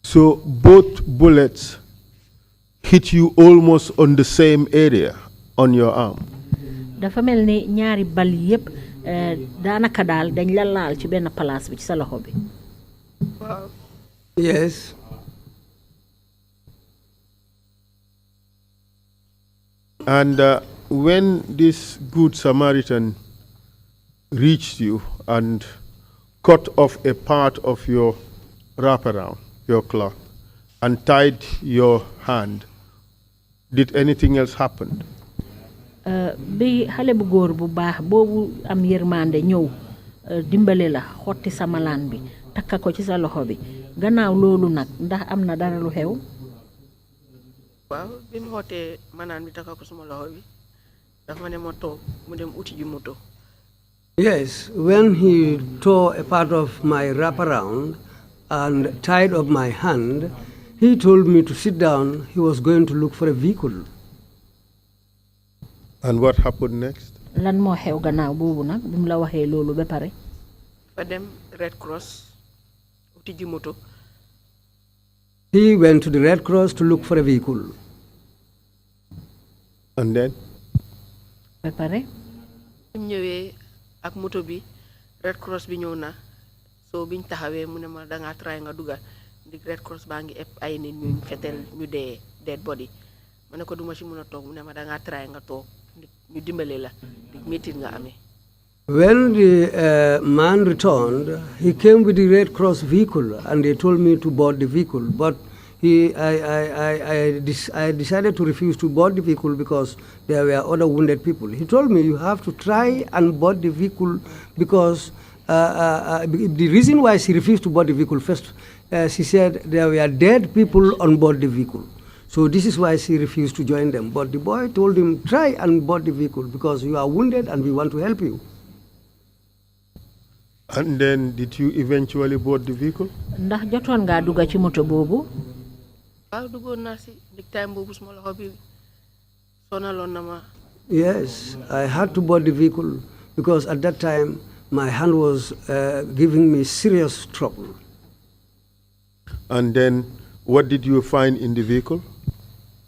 S4: So both bullets hit you almost on the same area on your arm.
S5: Dafa mel ni ñaari bal yépp daanaka daal dañ la laal ci benn place bi ci sa loxo bi.
S6: Waaw.
S8: Yes.
S4: And when this good Samaritan reached you and cut off a part of your wraparound, your cloth, and tied your hand, did anything else happen?
S5: Bi xale bu góor bu baax boobu am yërmande ñëw dimbale la xotti sa malaan bi takka ko ci sa loxo bi gannaaw loolu nag ndax am na dara lu xew?
S6: waaw bi mu xootee malaan bi takka ko suma loxo bi dafa ne ma toog mu dem uti ji moto.
S8: Yes, when he tore a part of my wraparound and tied up my hand, he told me to sit down. He was going to look for a vehicle.
S4: And what happened next?
S5: Lan moo xew gannaaw boobu nag bi mu la waxee loolu ba pare?
S6: fa dem Red Cross uti ji moto.
S8: He went to the Red Cross to look for a vehicle.
S4: And then?
S5: ba pare
S6: bim ñëwee ak moto bi Red Cross bi ñëw na so biñ taxawee mu ne ma da nga try nga dugal ndig Red Cross baa ngi ëpp ay nit ñu fetel ñu dee dead body ma ne ko duma ci mën a toog mu ne ma da nga try nga toog ñu dimbale la ndig métit nga amee.
S8: When the man returned, he came with the Red Cross vehicle, and they told me to board the vehicle. But I decided to refuse to board the vehicle because there were other wounded people. He told me, you have to try and board the vehicle because the reason why she refused to board the vehicle first, she said there were dead people on board the vehicle. So this is why she refused to join them. But the boy told him, try and board the vehicle because you are wounded and we want to help you.
S4: And then, did you eventually board the vehicle?
S5: ndax jotoon nga dugga ci moto boobu?
S6: waaw duggoon naa si ndig time boobu suma loxo bi sonaloon na ma.
S8: Yes, I had to board the vehicle because at that time my hand was giving me serious trouble.
S4: And then, what did you find in the vehicle?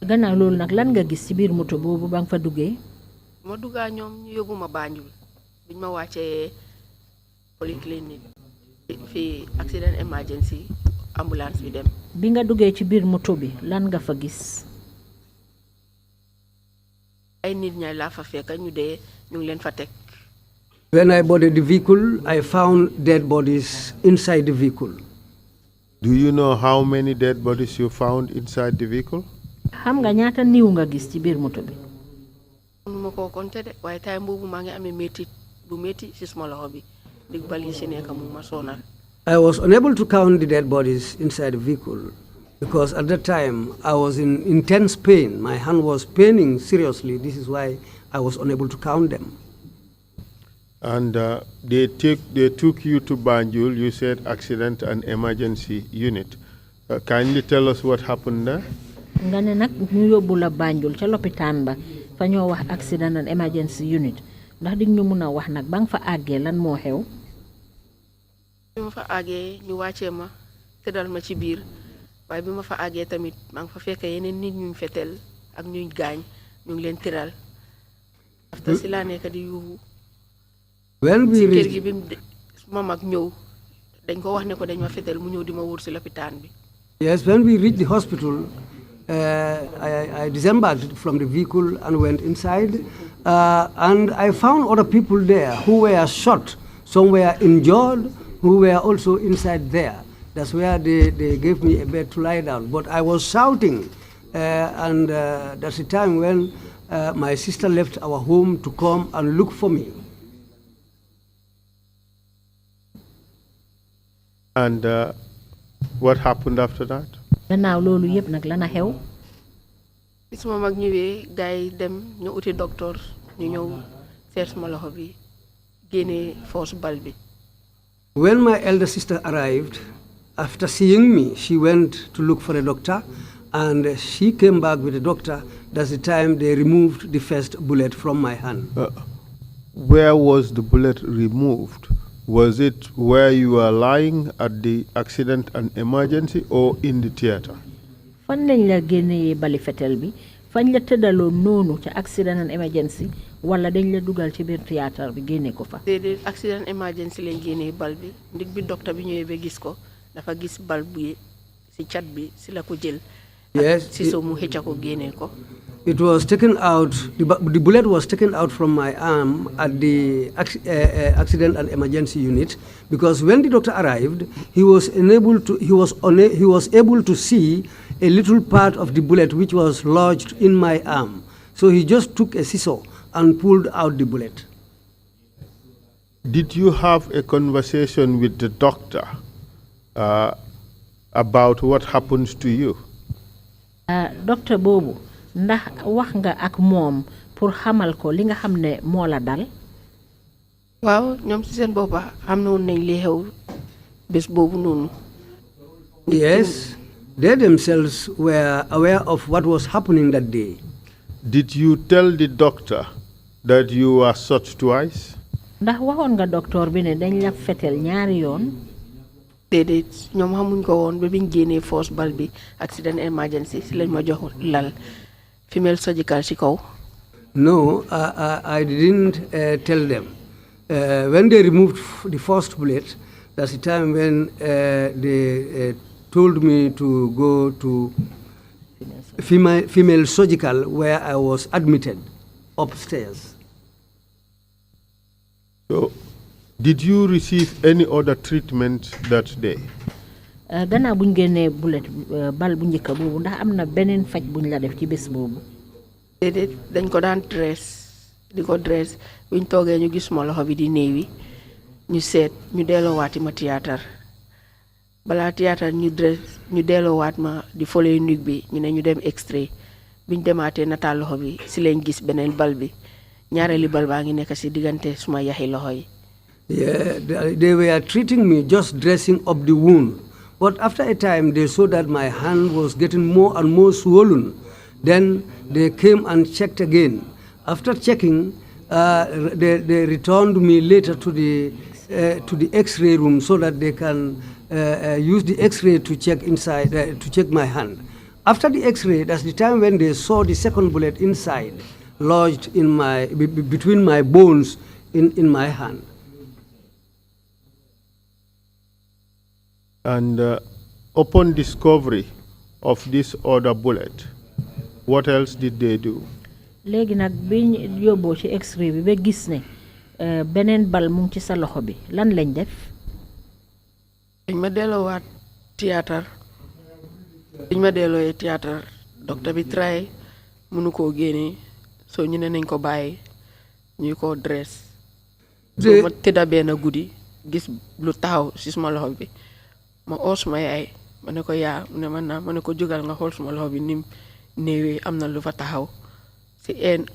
S5: gannaaw loolu nag lan nga gis ci biir moto boobu ba nga fa duggee?
S6: ma duggaa ñoom ñu yóbbu ma Banjul biñ ma wàccee polyclinique fi accident emergency ambulance bi dem.
S5: bi nga duggee ci biir moto bi lan nga fa gis?
S6: ay nit ñay laa fa fekk ñu dee ñu ngi leen fa teg.
S8: When I boarded the vehicle, I found dead bodies inside the vehicle.
S4: Do you know how many dead bodies you found inside the vehicle?
S5: xam nga ñaata niiw nga gis ci biir moto bi?
S6: mënuma koo compter de waaye time boobu maa ngi amee métti bu métti si suma loxo bi dig bal yi si nekk mu ma sonal.
S8: I was unable to count the dead bodies inside the vehicle because at that time I was in intense pain. My hand was paining seriously. This is why I was unable to count them.
S4: And they took you to Banjul, you said accident and emergency unit. Kindly tell us what happened there?
S5: nga ne nag ñu yóbbu la Banjul ca lopitaan ba fa ñoo wax accident and emergency unit ndax dig ñu mun a wax nag ba nga fa àggee lan moo xew?
S6: bi ma fa àggee ñu wàccee ma tëddal ma ci biir waaye bi ma fa àggee tamit maa ngi fa fekk yeneen nit ñuñ fetel ak ñuñ gaañ ñu ngi leen tëral after si laa nekk di yuuxu si kër gi bi ma mag ñëw dañ ko wax ne ko dañ ma fetel mu ñëw di ma wër si lopitaan bi.
S8: Yes, when we reached the hospital, I disembarked from the vehicle and went inside, and I found other people there who were shot. Some were injured, who were also inside there. That's where they gave me a bed to lie down. But I was shouting, and that's the time when my sister left our home to come and look for me.
S4: And what happened after that?
S5: gannaaw loolu yëpp nag lana xew?
S6: bi suma mag ñëwee gars yi dem ñu uti docteur ñu ñëw seet suma loxo bi génnee force bal bi.
S8: When my elder sister arrived, after seeing me, she went to look for a doctor, and she came back with a doctor. That's the time they removed the first bullet from my hand.
S4: Where was the bullet removed? Was it where you were lying at the accident and emergency or in the theater?
S5: fan lañ la génnee bali fetel bi fañ la tëddaloon noonu ca accident and emergency wala dañ la dugal ci biir théâtre bi génne ko fa?
S6: déedéet accident emergency lañ génnee bal bi ndig bi docteur bi ñëwee ba gis ko dafa gis bal bi si cat bi si la ko jël.
S8: Yes.
S6: si so mu xëcca ko génnee ko.
S8: It was taken out, the bullet was taken out from my arm at the accident and emergency unit because when the doctor arrived, he was able to see a little part of the bullet which was lodged in my arm. So he just took a scissor and pulled out the bullet.
S4: Did you have a conversation with the doctor about what happens to you?
S5: Doctor Bobu, ndax wax nga ak moom pour xamal ko li nga xam ne moo la dal?
S6: waaw ñoom ci seen boppa xam na woon nañ li xew bés boobu noonu.
S8: Yes, they themselves were aware of what was happening that day.
S4: Did you tell the doctor that you were shot twice?
S5: ndax waxoon nga docteur bi ne dañ la fetel ñaari yoon?
S6: déedéet ñoom xamuñ ko woon ba biñ génnee force bal bi accident emergency si lañ ma jox lal female surgical ci kaw.
S8: No, I didn't tell them. When they removed the first bullet, that's the time when they told me to go to female surgical, where I was admitted upstairs.
S4: So, did you receive any other treatment that day?
S5: Gannaaw buñ génnee bullet bal bu njëkk boobu ndax am na beneen faj buñ la def ci bés boobu.
S6: déedéet dañ ko daan dress di ko dress buñ toogee ñu gis ma loxo bi di néewi ñu seet ñu delloowaati ma théâtre balaa théâtre ñu dress ñu delloowaat ma di foley nuque bi ñu ne ñu dem extrait biñ demaatee nataal loxo bi si lañ gis beneen bal bi ñaareeli bal baa ngi nekk si diggante suma yaxi loxo yi.
S8: Yeah, they were treating me, just dressing up the wound. But after a time, they saw that my hand was getting more and more swollen. Then they came and checked again. After checking, they returned me later to the X-ray room so that they can use the X-ray to check inside, to check my hand. After the X-ray, that's the time when they saw the second bullet inside, lodged in my between my bones in my hand.
S4: And upon discovery of this other bullet, what else did they do?
S5: Léegi nag biñ yóbboo ci X-ray bi ba gis ne beneen bal mu ngi ci sa loxo bi lan lañ def.
S6: dañ ma delloowaat théâtre biñ ma dellooyee théâtre docteur bi tray mënu koo génnee soo ñu ne nañ ko bàyyi ñuy ko dress. soo ma tëdda benn guddi gis lu taxaw si suma loxo bi ma oo suma yaay ma ne ko yaa mu ne man naa ma ne ko jógal nga xool suma loxo bi nim néewee am na lu fa taxaw si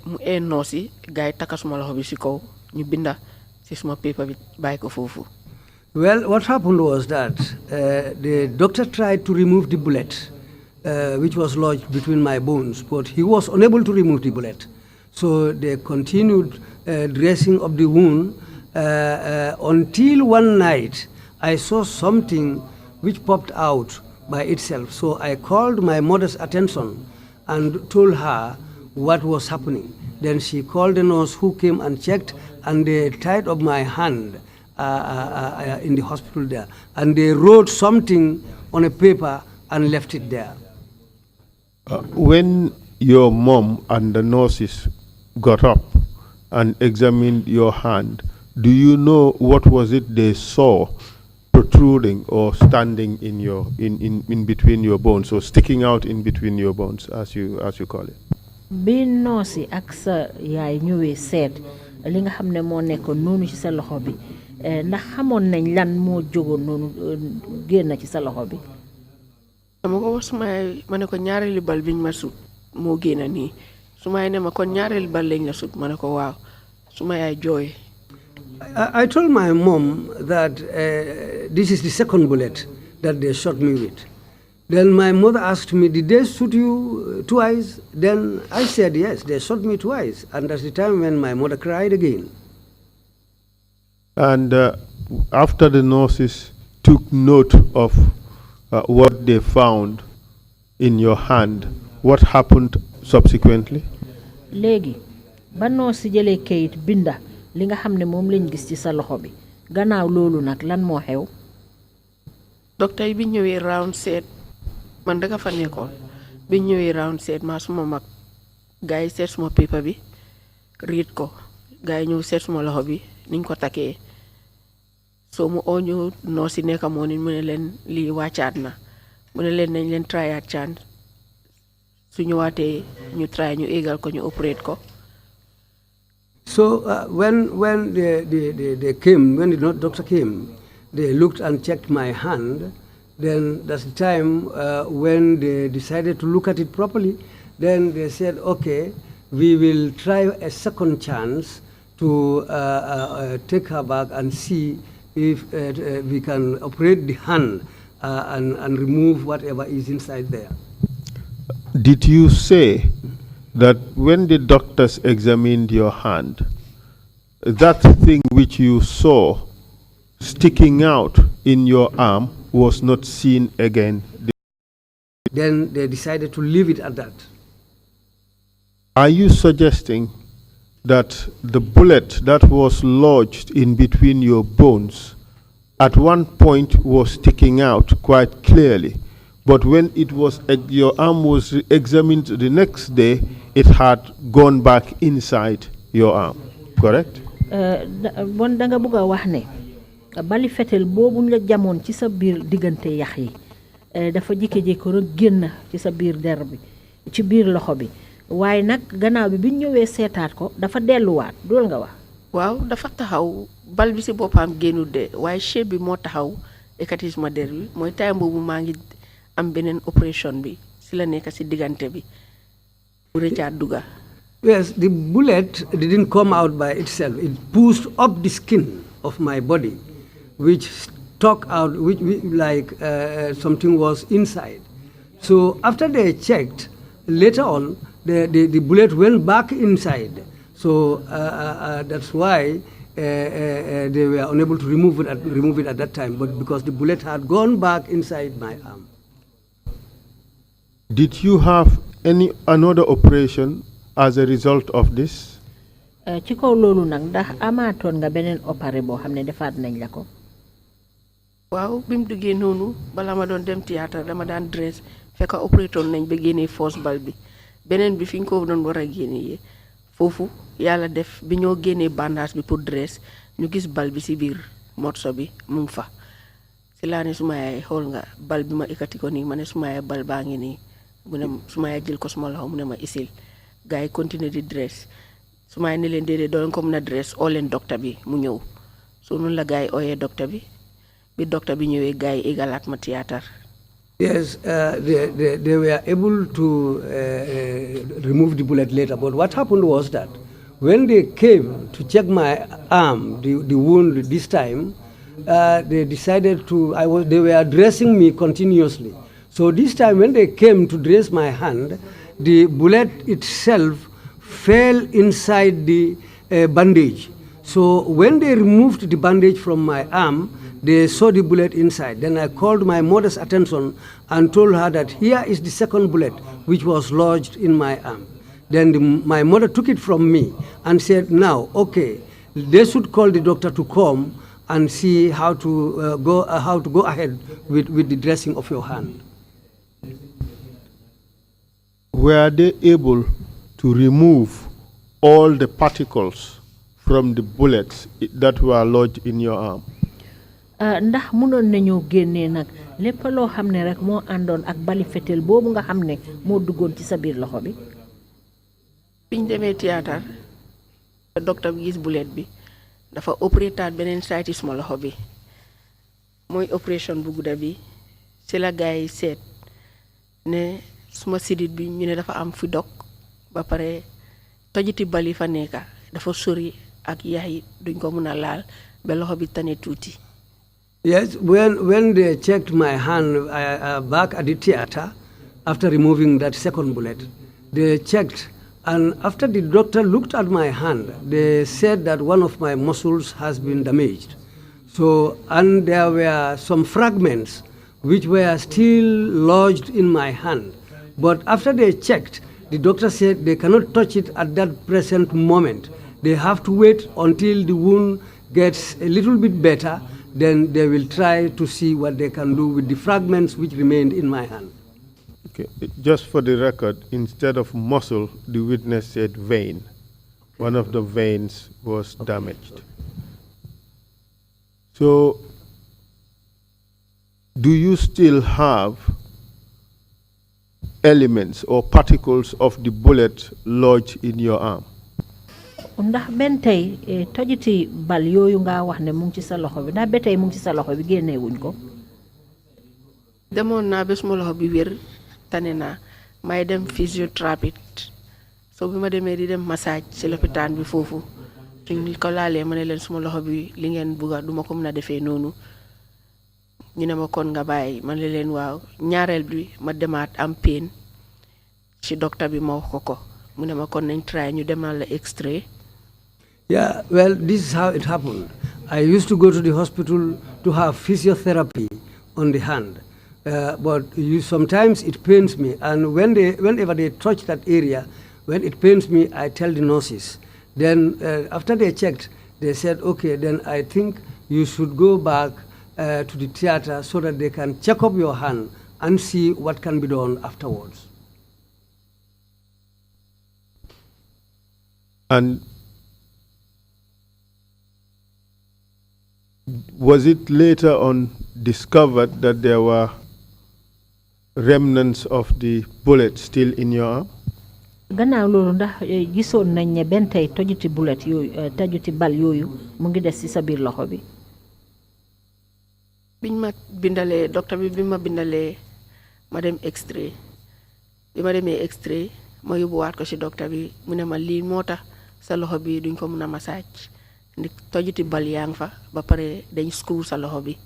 S6: mu noos yi gars yi takka suma loxo bi si kaw ñu binda si suma paper bi bàyyi ko foofu.
S8: Well, what happened was that the doctor tried to remove the bullet, which was lodged between my bones, but he was unable to remove the bullet. So they continued dressing of the wound until one night I saw something which popped out by itself. So I called my mother's attention and told her what was happening. Then she called the nurse who came and checked, and they tied up my hand in the hospital there. And they wrote something on a paper and left it there.
S4: When your mom and the nurses got up and examined your hand, do you know what was it they saw protruding or standing in between your bones, or sticking out in between your bones, as you call it?
S5: Bi noosi ak sa yaay ñëwee seet li nga xam ne moo nekkoon noonu ci sa loxo bi ndax xamoon nañ lan moo jógoon noonu génn ci sa loxo bi.
S6: dama ko wax suma yaay ma ne ko ñaareeli bal biñ ma sut moo génn nii suma yaay ne ma kon ñaareeli bal lañ la sut ma ne ko waaw suma yaay jooy.
S8: I told my mom that this is the second bullet that they shot me with. Then my mother asked me, did they shoot you twice? Then I said, yes, they shot me twice. And that's the time when my mother cried again.
S4: And after the nurses took note of what they found in your hand, what happened subsequently?
S5: Léegi ba noosi jëlee kayit binda li nga xam ne moom lañ gis ci sa loxo bi gannaaw loolu nag lan moo xew.
S6: docteur yi bi ñëwee round seet man danga fa nekkoon bi ñëwee round seet maa suma mag gars yi seet suma paper bi riit ko gars yi ñëw seet suma loxo bi niñ ko takkee soo mu oo ñu noo si nekka moo ni mu ne leen lii wàccaat na mu ne leen nañ leen tryaat chance su ñëwaatee ñu try ñu égal ko ñu operate ko.
S8: So when they came, when the doctor came, they looked and checked my hand. Then that's the time when they decided to look at it properly. Then they said, okay, we will try a second chance to take her back and see if we can operate the hand and remove whatever is inside there.
S4: Did you say that when the doctors examined your hand, that thing which you saw sticking out in your arm was not seen again?
S8: Then they decided to leave it at that.
S4: Are you suggesting that the bullet that was lodged in between your bones at one point was sticking out quite clearly. But when it was your arm was examined the next day, it had gone back inside your arm, correct?
S5: Bon da nga bëgg wax ne bali fetel boobu ñu la jamoon ci sa biir diggante yax yi dafa jékki-jékki rek génn ci sa biir der bi ci biir loxo bi waaye nag gannaaw bi biñ ñëwee seetaat ko dafa delluwaat dool nga wax.
S6: waaw dafa taxaw bal bi si boppam génnul de waaye chef bi moo taxaw ekati suma der bi mooy time boobu maa ngi am beneen opération bi si la nekk si diggante bi bu rëccaat dugga.
S8: Yes, the bullet didn't come out by itself. It pushed up the skin of my body, which stuck out, which like something was inside. So after they checked, later on, the bullet went back inside. So that's why they were unable to remove it at that time, but because the bullet had gone back inside my arm.
S4: Did you have another operation as a result of this?
S5: Ci kaw loolu nag ndax amaatoon nga beneen opéré boo xam ne defaat nañ la ko.
S6: waaw bi mu duggee noonu bala ma doon dem théâtre dama daan dress fekk opérateur nañ ba génnee force bal bi beneen bi fi ñu ko doon war a génnee foofu yàlla def bi ñoo génnee bandage bi pour dress ñu gis bal bi si biir morceau bi mu ngi fa si laa ne suma yaay xool nga bal bi ma ikkati ko nii ma ne suma yaay bal baa ngi nii mu ne suma yaay jël ko suma loxo mu ne ma isil gars yi continuer di dress suma yaay ne leen déedéet doo leen ko mën a dress oo leen docteur bi mu ñëw so noonu la gars yi ooyee docteur bi docteur bi ñëwee gars yi égalaat ma théâtre.
S8: Yes, they were able to remove the bullet later, but what happened was that when they came to check my arm, the wound this time, they decided they were dressing me continuously. So this time when they came to dress my hand, the bullet itself fell inside the bandage. So when they removed the bandage from my arm, they saw the bullet inside. Then I called my mother's attention and told her that here is the second bullet which was lodged in my arm. Then my mother took it from me and said, now, okay, they should call the doctor to come and see how to go ahead with the dressing of your hand.
S4: Were they able to remove all the particles from the bullets that were lodged in your arm?
S5: Ndax mënoon nañoo génnee nag lépp loo xam ne rek moo àndoon ak bali fetel boobu nga xam ne moo duggoon ci sa biir loxo bi.
S6: biñ demee théâtre docteur bi gis bullet bi dafa opératat beneen sayti suma loxo bi mooy opération bu gudda bi ci la gars yi seet ne suma sidit bi ñu ne dafa am fi dog ba pare tojiti bali fa nekka dafa sori ak yax yi duñ ko mën a laal ba loxo bi tane tuuti.
S8: Yes, when they checked my hand back at the theater, after removing that second bullet, they checked, and after the doctor looked at my hand, they said that one of my muscles has been damaged. So, and there were some fragments which were still lodged in my hand. But after they checked, the doctor said they cannot touch it at that present moment. They have to wait until the wound gets a little bit better. Then they will try to see what they can do with the fragments which remained in my hand.
S4: Okay, just for the record, instead of muscle, the witness said vein. One of the veins was damaged. So, do you still have elements or particles of the bullet lodged in your arm?
S5: Ndax ben tay tojiti bal yooyu nga wax ne mu ngi ci sa loxo bi ndax ba tey mu ngi ci sa loxo bi génnee wuñ ko.
S6: demoon naa ba suma loxo bi wér tane naa may dem physiothérapie so bi ma demee di dem massage ci lopitaan bi foofu suñ ko laalee ma ne leen suma loxo bi li ngeen bugga duma ko mën a defee noonu ñu ne ma kon nga bàyyi ma ne leen waaw ñaareel bi ma demaat am pain ci docteur bi ma wax ko mu ne ma kon nañ try ñu demal la extrait.
S8: Yeah, well, this is how it happened. I used to go to the hospital to have physiotherapy on the hand, but sometimes it pains me, and whenever they touch that area, when it pains me, I tell the nurses. Then after they checked, they said, okay, then I think you should go back to the theater so that they can check up your hand and see what can be done afterwards.
S4: And was it later on discovered that there were remnants of the bullet still in your arm?
S5: gannaaw loolu ndax gisoon nañ ne benn tey tojuti bullet yooyu tojuti bal yooyu mu ngi des ci sa biir loxo bi.
S6: biñ ma bindalee docteur bi bi ma bindalee ma dem extrait bi ma demee extrait ma yóbbuwaat ko ci docteur bi mu ne ma lii moo tax sa loxo bi duñ ko mën a massage ndi tojuti bal yaa ngi fa ba pare dañ screw sa loxo bi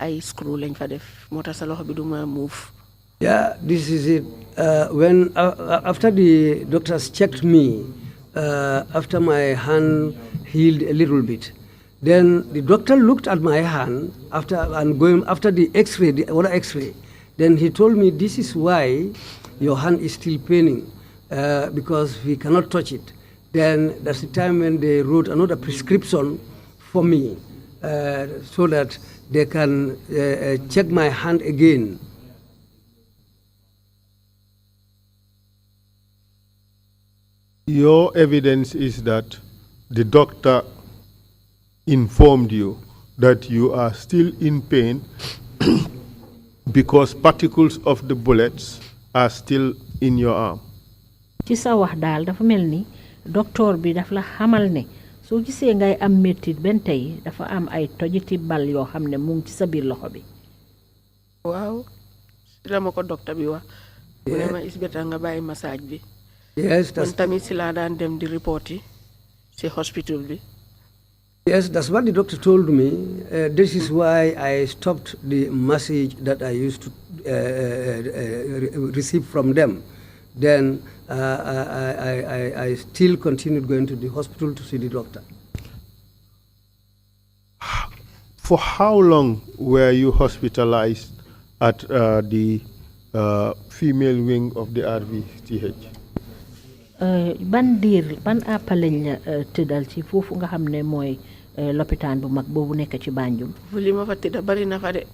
S6: ay screw lañ fa def moo tax sa loxo bi du ma move.
S8: Yeah, this is it. When after the doctors checked me, after my hand healed a little bit, then the doctor looked at my hand after the X-ray, the other X-ray. Then he told me, this is why your hand is still paining, because we cannot touch it. Then that's the time when they wrote another prescription for me, so that they can check my hand again.
S4: Your evidence is that the doctor informed you that you are still in pain because particles of the bullets are still in your arm.
S5: ci sa wax daal dafa mel ni docteur bi daf la xamal ne soo gisee ngay am mettit benn tey dafa am ay tojiti bal yoo xam ne mu ngi ci sa biir loxo bi.
S6: waaw si la ma ko docteur bi wax mu ne ma is better nga bàyyi massage bi.
S8: Yes, that's
S6: tamit si laa daan dem di report yi si hospital bi.
S8: Yes, that's what the doctor told me. This is why I stopped the message that I used to receive from them. Then I still continued going to the hospital to see the doctor.
S4: For how long were you hospitalized at the female wing of the RVTH?
S5: ban diir ban àpp lañ la tëddal ci foofu nga xam ne mooy lopitaan bu mag boobu nekk ci Banjul.
S6: li ma fa tëdda bari na fa de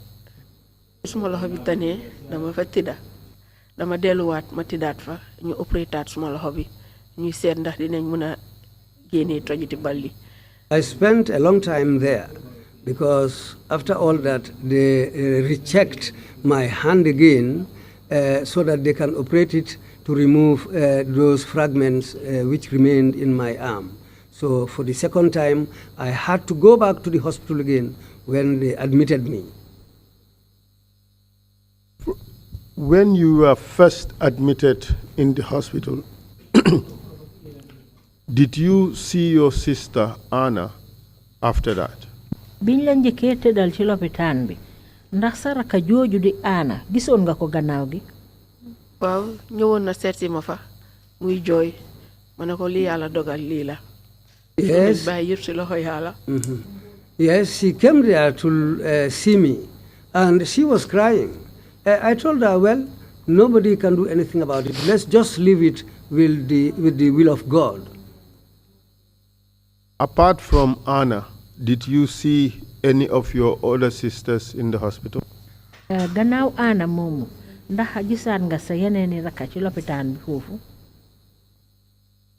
S6: suma loxo bi tanee dama fa tëdda dama delluwaat ma tëddaat fa ñu opéraat suma loxo bi ñuy seet ndax dinañ mën a génnee tojiti bal yi.
S8: I spent a long time there because after all that they rechecked my hand again so that they can operate it to remove those fragments which remained in my arm. So for the second time, I had to go back to the hospital again when they admitted me.
S4: When you were first admitted in the hospital, did you see your sister Anna after that?
S5: biñ la njëkkee tëddal ci lopitaan bi ndax sa rakk jooju di Anna gisoon nga ko gannaaw gi.
S6: waaw ñëwoon na seet si ma fa muy jooy ma ne ko lii yàlla dogal lii la.
S8: Yes.
S6: bàyyi yëpp si loxo yàlla.
S8: Yes, she came there to see me, and she was crying. I told her, well, nobody can do anything about it. Let's just leave it with the will of God.
S4: Apart from Anna, did you see any of your older sisters in the hospital?
S5: gannaaw Anna moomu ndax gisaat nga sa yeneeni rakka ci lopitaan bi foofu.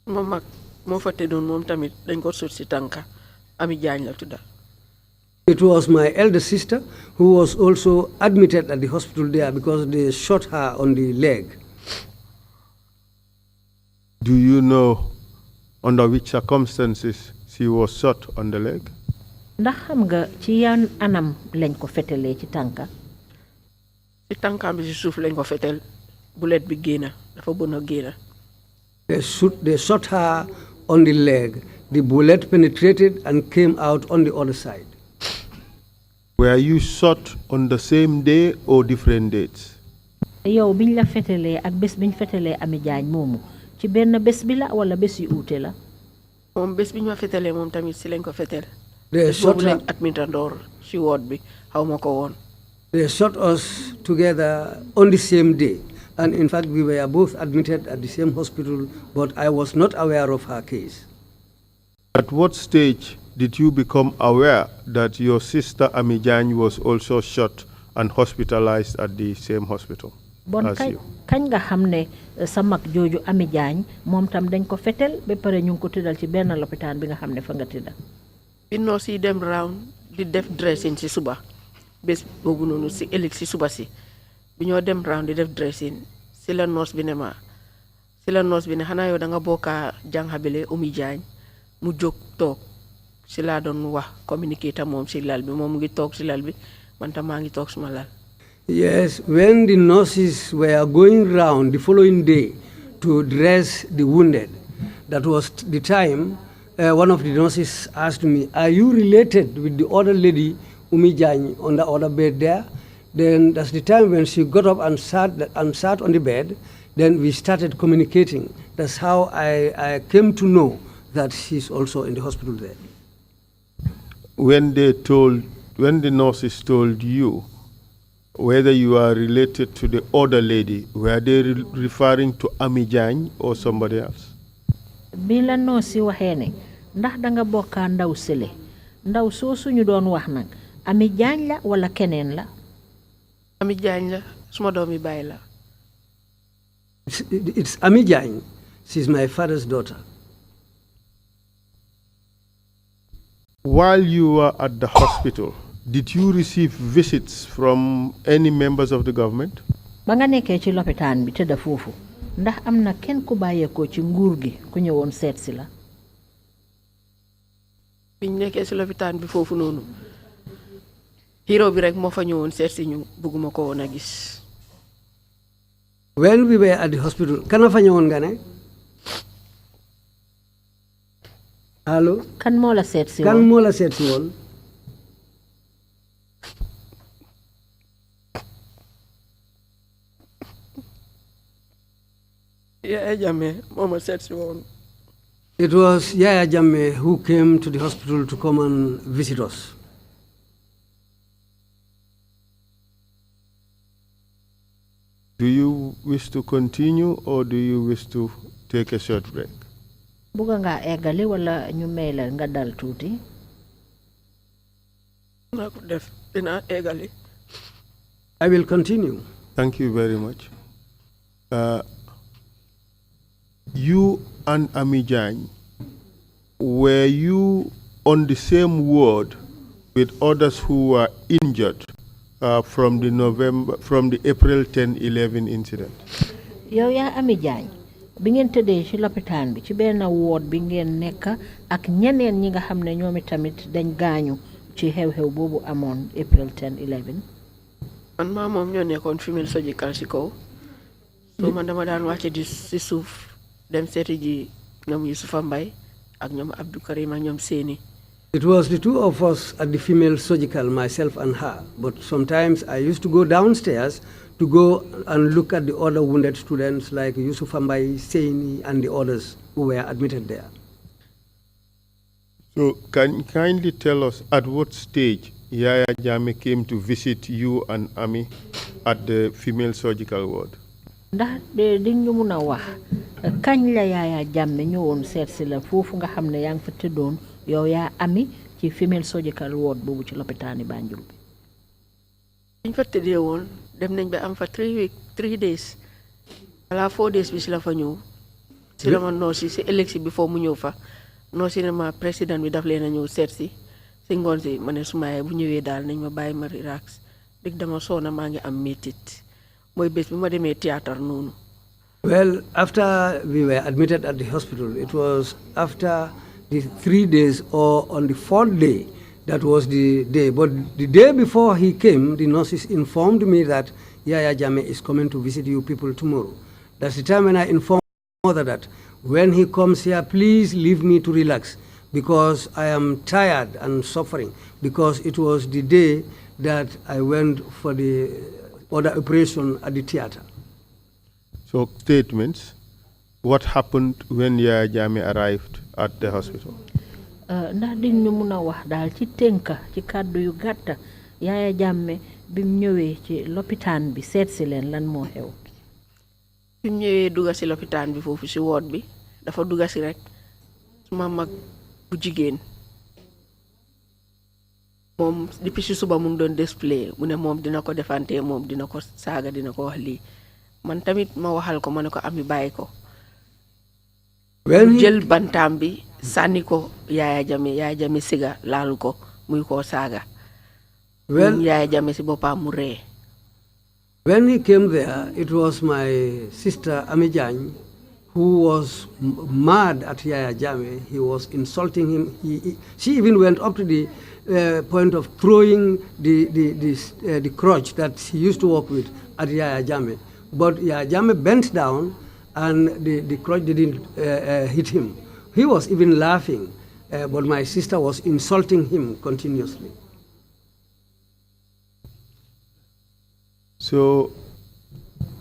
S6: ma mag moo fa tëddoon moom tamit dañ ko sut si tànka Ami Jaañ la tudda.
S8: It was my elder sister who was also admitted at the hospital there because they shot her on the leg.
S4: Do you know under which circumstances she was shot on the leg?
S5: ndax xam nga ci yan anam lañ ko fetalee ci tànka.
S6: ci tànkaam bi si suuf lañ ko fetel bullet bi génna dafa bon a génna.
S8: They shot her on the leg. The bullet penetrated and came out on the other side.
S4: Were you shot on the same day or different dates?
S5: yow biñ la fetalee ak bés biñ fetalee Ami Jaañ moomu ci benn bés bi la wala bés yu uute la.
S6: moom bés biñ ma fetalee moom tamit si lañ ko fetel.
S8: They shot
S6: boobu lañ admitandoor si woot bi xaw ma ko woon.
S8: They shot us together on the same day. And in fact, we were both admitted at the same hospital, but I was not aware of her case.
S4: At what stage did you become aware that your sister Ami Jang was also shot and hospitalized at the same hospital
S5: bon
S4: as you?
S5: kañ nga xam ne sa mag jooju Ami Jang moom tam dañ ko fetel ba pare ñu ngi ko tëddal ci benn lopitaan bi nga xam ne fa nga tëdda
S6: bi nurse yi dem round di def dressing ci suba bés boobu noonu si ëllëg si suba si bi ñoo dem round di def dressing si la nurse bi ne xanaa yow da nga bokkaa jànxabile Umi Jaañ mu jóg toog si laa doon wax communiquer tam moom si lal bi moom mu ngi toog si lal bi man tam maa ngi toog suma lal.
S8: Yes, when the nurses were going round the following day to dress the wounded, that was the time one of the nurses asked me, "Are you related with the other lady, Umi Jang, on the other bed there?" Then that's the time when she got up and sat on the bed. Then we started communicating. That's how I came to know that she's also in the hospital there.
S4: When the nurses told you whether you are related to the other lady, were they referring to Ami Jang or somebody else?
S5: bi la noosi waxee ne ndax da nga bokkaa ndaw sële ndaw soosu ñu doon wax nag Ami Jaañ la wala keneen la
S6: Ami Jaañ la suma doomi baay la.
S8: It's Ami Jang. She's my father's daughter.
S4: While you were at the hospital, did you receive visits from any members of the government?
S5: ba nga nekkee ci lopitaan bi tëdda foofu ndax am na kenn ku bàyyeekoo ci nguur gi ku ñëwoon seet si la
S6: biñ nekkee si lopitaan bi foofu noonu hero bi rek moo fa ñëwoon seet si ñu bëgguma ko woon a gis.
S8: When we were at the hospital, kana fa ñëwoon nga ne? Allo?
S5: kan moo la seet si
S8: Kan
S5: woon
S8: moo la seet si woon?
S6: Yaya Jammeh moo ma seet si woon.
S8: It was Yaya Jammeh who came to the hospital to come and visit us.
S4: Do you wish to continue or do you wish to take a short break?
S5: bugga nga eggali wala ñu may la nga dal tuuti
S6: naa ko def dinaa eggali.
S8: I will continue.
S4: Thank you very much. You and Ami Jang, were you on the same ward with others who were injured from the April 10-11 incident?
S5: yow yaa Ami Jaañ bi ngeen tëddee ci lopitaan bi ci benn woot bi ngeen nekk ak ñeneen ñi nga xam ne ñoom tamit dañ gaañu ci xew-xew boobu amoon April 10-11
S6: man maa moom ñoo nekkoon female surgical si kaw so man dama daan wàcce di si suuf dem seeti ji ñoom Yusufa Mbay ak ñoom Abdou Karim ak ñoom Seeni.
S8: It was the two of us at the female surgical, myself and her. But sometimes I used to go downstairs to go and look at the other wounded students like Yusuf Ambai, Seini, and the others who were admitted there.
S4: So can you kindly tell us at what stage Yaya Jammeh came to visit you and Ami at the female surgical ward?
S5: ndax di ñu mun a wax kañ la Yaya Jammeh ñëwoon seet si la foofu nga xam ne yaa ngi fa tëddoon yow yaa Ami ci female surgical ward boobu ci lopitaani Banjul bi
S6: biñ fa tëddee woon dem nañ ba am fa 3 days ala 4 days bi si la fa ñëw si la ma noosi si élection bi foo mu ñëw fa noosi ne ma président bi daf leen a ñëw seet si ngoon si ma ne suma yaay bu ñëwee daal nañ ma bàyyi ma relax dëgg dama soona maa ngi am métit mooy bés bi ma demee théâtre noonu.
S8: Well, after we were admitted at the hospital, it was after the 3 days or on the 4th day, that was the day. But the day before he came, the nurses informed me that Yaya Jammeh is coming to visit you people tomorrow. That's the time when I informed my mother that when he comes here, please leave me to relax because I am tired and suffering because it was the day that I went for the other operation at the theater.
S4: So statements, what happened when Yaya Jammeh arrived at the hospital?
S5: ndax di ñu mun a wax daal ci tënka ci kàddu yu gàtta Yaya Jammeh bi mu ñëwee ci lopitaan bi seet si leen lan moo xew
S6: bi mu ñëwee dugga si lopitaan bi foofu si woot bi dafa dugga si rek suma mag bu jigéen moom depuis si suba mu ngi doon display mu ne moom dina ko defante moom dina ko saaga dina ko wax lii man tamit ma waxal ko ma ne ko Ami bàyyi ko mu jël bantaam bi sànni ko Yaya Jammeh siga laalu ko muy koo saaga Yaya Jammeh si boppam mu ree.
S8: When he came there, it was my sister Ami Jange who was mad at Yaya Jammeh. He was insulting him. She even went up to the point of throwing the crutch that he used to work with at Yaya Jammeh. But Yaya Jammeh bent down and the crutch didn't hit him. He was even laughing, but my sister was insulting him continuously.
S4: So,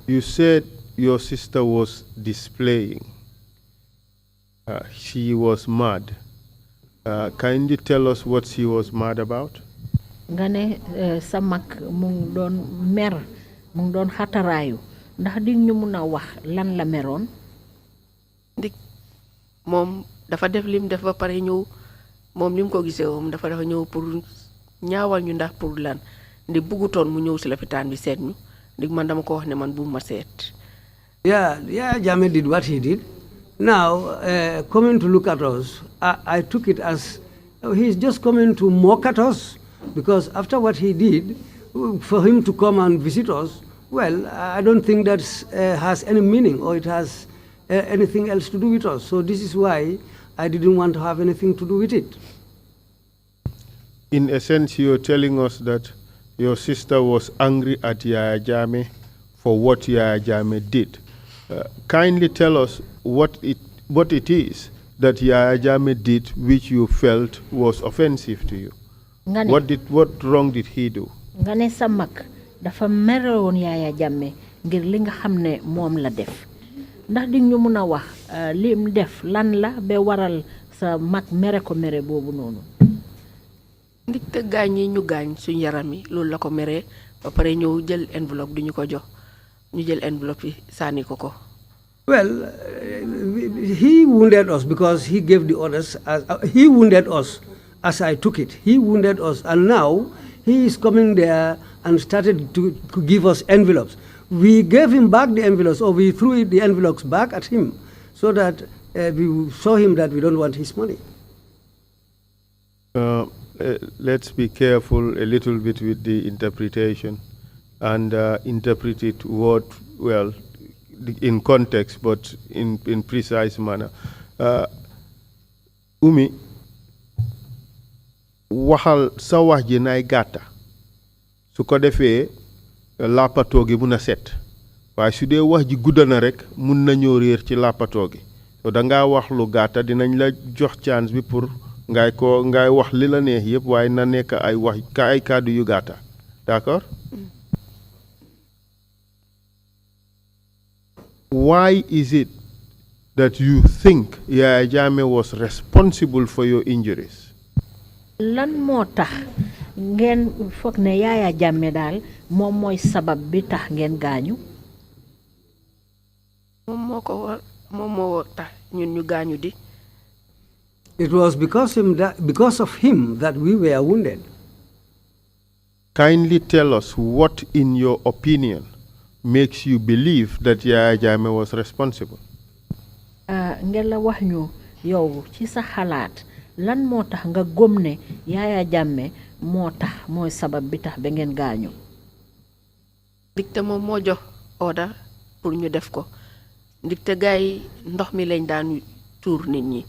S4: you said your sister was displaying. She was mad. Can you tell us what she was mad about?
S5: Nga ne sa mag mu ngi doon mer mu ngi doon xataraayu ndax di ñu mun a wax lan la meroon.
S6: Ndik moom dafa def lim def ba pare ñëw moom lim ko gisee moom dafa ñëw pour ñaawal ñu ndax pour lan. Ndi bugutoon mu ñëw si lopitaan bi seet ñu ndig man dama ko wax ne man bu ma seet.
S8: Yeah, Jammeh did what he did. Now, coming to look at us, I took it as he's just coming to mock at us, because after what he did, for him to come and visit us, well, I don't think that has any meaning or it has anything else to do with us. So this is why I didn't want to have anything to do with it.
S4: In essence, you're telling us that your sister was angry at Yaya Jammeh for what Yaya Jammeh did. Kindly tell us what it is that Yaya Jammeh did which you felt was offensive to you. What wrong did he do?
S5: Nga ne sa mag dafa merewoon Yaya Jammeh ngir li nga xam ne moom la def ndax di ñu mun a wax lim def lan la ba waral sa mag mere ko mere boobu noonu.
S6: Ndik te gaañ yi ñu gaañ suñu yaram yi loolu la ko meree ba pare ñëw jël enveloppe du ñu ko jox ñu jël enveloppe yi sànni ko ko.
S8: Well, he wounded us because he gave the orders. He wounded us as I took it. He wounded us, and now he is coming there and started to give us envelopes. We gave him back the envelopes, or we threw the envelopes back at him, so that we saw him that we don't want his money.
S4: Let's be careful a little bit with the interpretation and interpret it in context, but in precise manner. Umi, waxal sa wax ji nay gàtta su ko defee làppatoo gi mun a set waaye su dee wax ji gudda na rek mun nañoo réer ci làppatoo gi so dangaa wax lu gàtta dinañ la jox chance bi pour ngay wax li la neex yëpp waaye na nekk ay kàddu yu gàtta d'accord? Why is it that you think Yaya Jammeh was responsible for your injuries?
S5: Lan moo tax ngeen foog ne Yaya Jammeh daal moom mooy sabab bi tax ngeen gaañu?
S6: moom moo tax ñun ñu gaañu di.
S8: It was because of him that we were wounded.
S4: Kindly tell us what, in your opinion, makes you believe that Yaya Jammeh was responsible.
S5: Ngeen la wax ñu yow ci sa xalaat lan moo tax nga gëm ne Yaya Jammeh moo tax mooy sabab bi tax ba ngeen gaañu.
S6: Ndikte moom moo jox order pour ñu def ko ndikte gaay yi ndox mi lañ daan tuur nit ñi.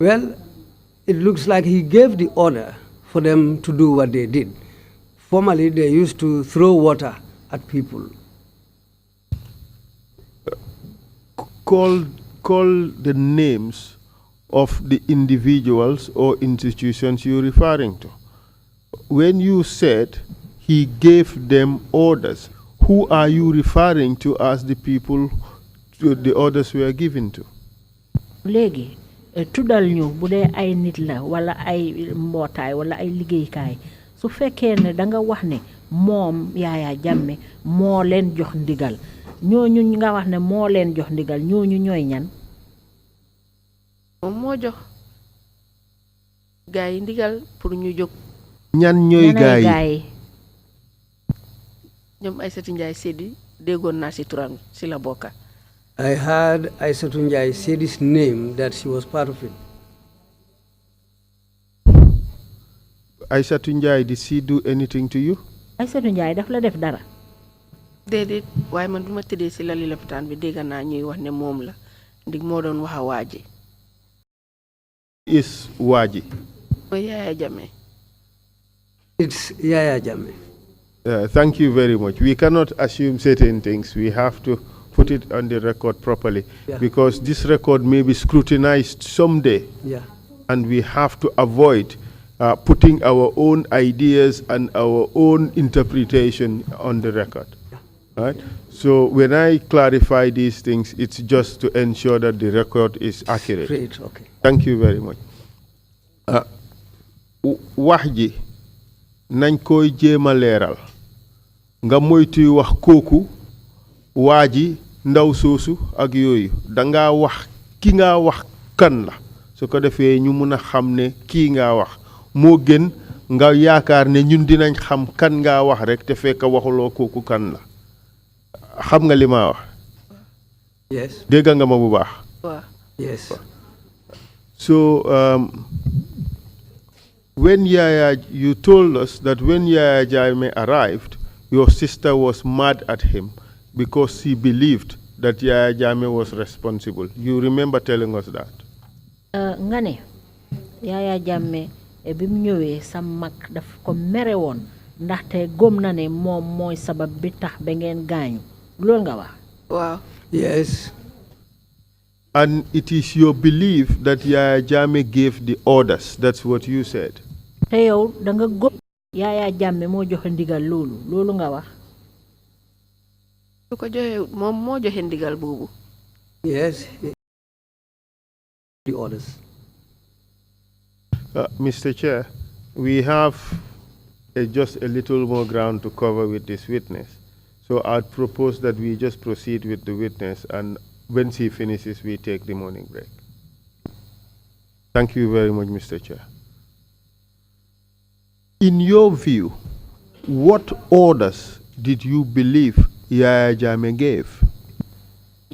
S8: Well, it looks like he gave the order for them to do what they did. Formerly, they used to throw water at people.
S4: Call the names of the individuals or institutions you're referring to. When you said he gave them orders, who are you referring to as the people the orders were given to?
S5: Léegi tuddal ñu bu dee ay nit la wala ay mbootaay wala ay liggéeykaay su fekkee ne danga wax ne moom Yaya Jammeh moo leen jox ndigal ñooñu nga wax ne moo leen jox ndigal ñooñu ñooy ñan?
S6: moom moo jox gaa yi ndigal pour ñu jóg.
S4: ñan ñooy gaa yi
S6: ñoom Aïssatou Ndiaye Sédi déggoon naa si turam si la bokka.
S8: I heard Aïssatou Ndiaye said his name, that she was part of it.
S4: Aïssatou Ndiaye, did she do anything to you?
S5: Aïssatou Ndiaye daf la def dara.
S6: déedéet waaye man bi ma tëddee si lali lopitaan bi dégg naa ñuy wax ne moom la ndig moo doon wax a waaji.
S4: Is waaji?
S6: mooy Yaya Jammeh.
S8: It's Yaya Jammeh.
S4: Thank you very much. We cannot assume certain things. We have to put it on the record properly, because this record may be scrutinized someday.
S8: Yeah.
S4: And we have to avoid putting our own ideas and our own interpretation on the record. Right? So when I clarify these things, it's just to ensure that the record is accurate.
S8: Great, okay.
S4: Thank you very much. Wax ji nañ koy jéema leeral nga moytu wax kooku waa ji ndaw soosu ak yooyu danga wax ki nga wax kan la su ko defee ñu mun a xam ne kii nga wax moo gën nga yaakaar ne ñun dinañ xam kan nga wax rek te fekk waxuloo kooku kan la xam nga li ma wax.
S8: Yes.
S4: dégg nga ma bu baax.
S8: Yes.
S4: So when you told us that when Yaya Jammeh arrived, your sister was mad at him because she believed that Yaya Jammeh was responsible. You remember telling us that?
S5: Nga ne Yaya Jammeh bi mu ñëwee sa mag daf ko mere woon ndaxte gëm na ne moom mooy sabab bi tax ba ngeen gaañu loolu nga wax.
S6: Waaw.
S8: Yes.
S4: And it is your belief that Yaya Jammeh gave the orders. That's what you said.
S5: Te yow da nga gëm Yaya Jammeh moo joxe ndigal loolu nga wax.
S6: su ko joxe moom moo joxe ndigal boobu.
S8: Yes. The orders.
S4: Mr. Chair, we have just a little more ground to cover with this witness. So I'd propose that we just proceed with the witness, and when she finishes, we take the morning break. Thank you very much, Mr. Chair. In your view, what orders did you believe Yaya Jammeh gave?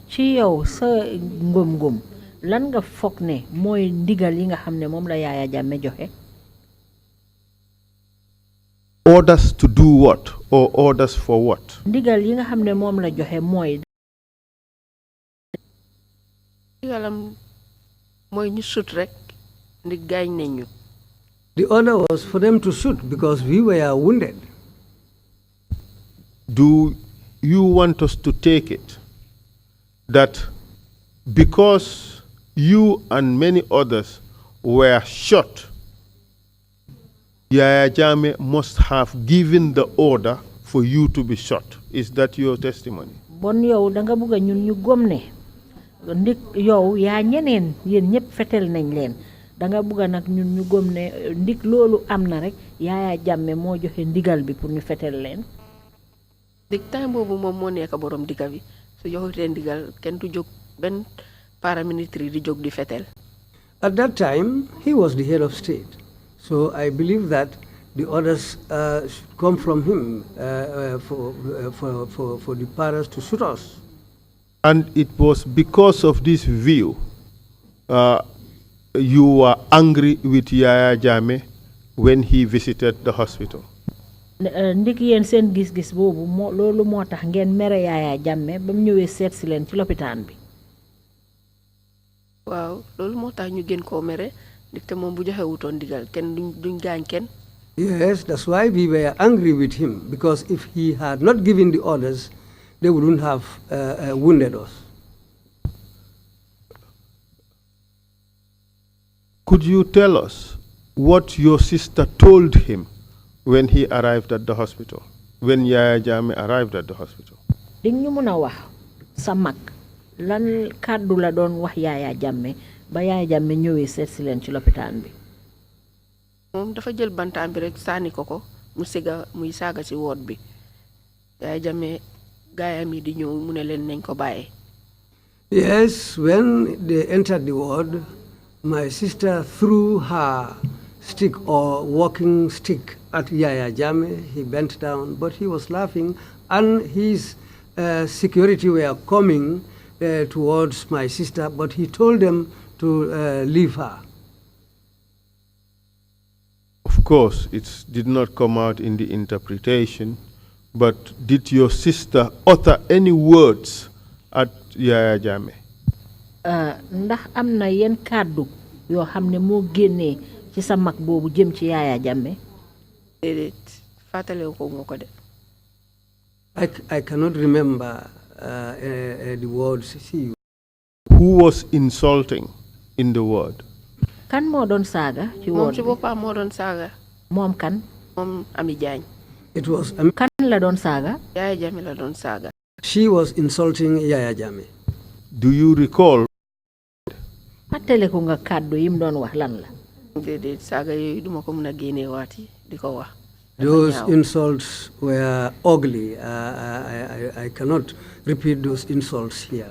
S5: Ci yow sa ngum lan nga foog ne mooy ndigal yi nga xam ne moom la Yaya Jammeh joxe.
S4: Orders to do what, or orders for what?
S5: Ndigal yi nga xam ne moom la joxe mooy.
S6: ndigalam mooy ñu sut rek ndig gaañ nañ ñu.
S8: The order was for them to shoot because we were wounded.
S4: Do you want us to take it that because you and many others were shot, Yaya Jammeh must have given the order for you to be shot? Is that your testimony?
S5: Bon yow da nga bëgg ñun ñu gëm ne ndik yow yaa ñeneen yéen ñëpp fetel nañ leen da nga bëgg nag ñun ñu gëm ne ndik loolu am na rek Yaya Jammeh moo joxe ndigal bi pour ñu fetel leen.
S6: ndik time boobu moom moo nekk borom digga bi su joxutee ndigal kenn du jóg benn paramilitary di jóg di fetel.
S8: At that time, he was the head of state. So I believe that the orders should come from him for the paras to shoot us.
S4: And it was because of this view you were angry with Yaya Jammeh when he visited the hospital.
S5: Ndik yéen seen gis-gis boobu loolu moo tax ngeen mere Yaya Jammeh ba mu ñëwee seet si leen ci lopitaan bi.
S6: waaw loolu moo tax ñu gën koo mere ndik te moom bu joxe wutoon ndigal kenn duñ gaañ kenn.
S8: Yes, that's why we were angry with him, because if he had not given the orders, they wouldn't have wounded us.
S4: Could you tell us what your sister told him when he arrived at the hospital, when Yaya Jammeh arrived at the hospital?
S5: Ding ñu mëna wax sa mag lan kàddu la doon wax Yaya Jammeh ba Yaya Jammeh ñëwee seet si leen ci lopitaan bi.
S6: moom dafa jël bantaam bi rek sànni ko mu siga muy saaga si woot bi Yaya Jammeh gaayam yi di ñëw mu ne leen nañ ko bàyyi.
S8: Yes, when they entered the ward, my sister threw her stick or walking stick at Yaya Jammeh. He bent down, but he was laughing, and his security were coming towards my sister, but he told them to leave her.
S4: Of course, it did not come out in the interpretation, but did your sister utter any words at Yaya Jammeh?
S5: Ndax am na yenn kàddu yoo xam ne moo génnee ci sa mag boobu jëm ci Yaya Jammeh?
S6: déedéet fàttale ko nga ko de.
S8: I cannot remember the words. See.
S4: Who was insulting in the word?
S5: Kan moo doon saaga ci
S6: moom
S5: word
S6: ci boppam moo doon saaga.
S5: moom kan?
S6: moom Ami Jaañ.
S8: It was
S5: kan la doon saaga?
S6: Yaya Jammeh la doon saaga.
S8: she was insulting Yaya Jammeh.
S4: Do you recall?
S5: Fàttaliku nga kàddu yim doon wax lan la?
S6: déedéet saaga yooyu duma ko mën a génneewaati di ko wax.
S8: Those insults were ugly. I cannot repeat those insults here.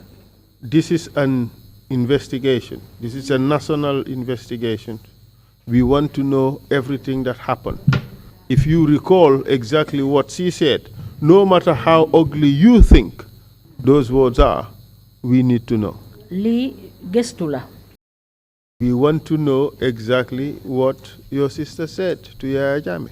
S4: This is an investigation. This is a national investigation. We want to know everything that happened. If you recall exactly what she said, no matter how ugly you think those words are, we need to know.
S5: Lii gëstu la.
S4: We want to know exactly what your sister said to Yaya Jammeh.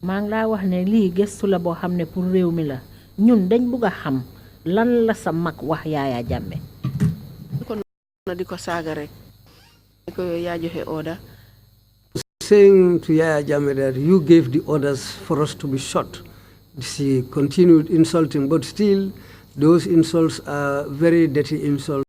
S5: maa ngi laa wax ne lii gëstu la boo xam ne pour réew mi la ñun dañ bugg a xam lan la sa mag wax Yaya Jammeh.
S6: di ko saaga rek di ko yaa joxe order.
S8: Saying to Yaya Jammeh that you gave the orders for us to be shot. She continued insulting, but still those insults are very dirty insults.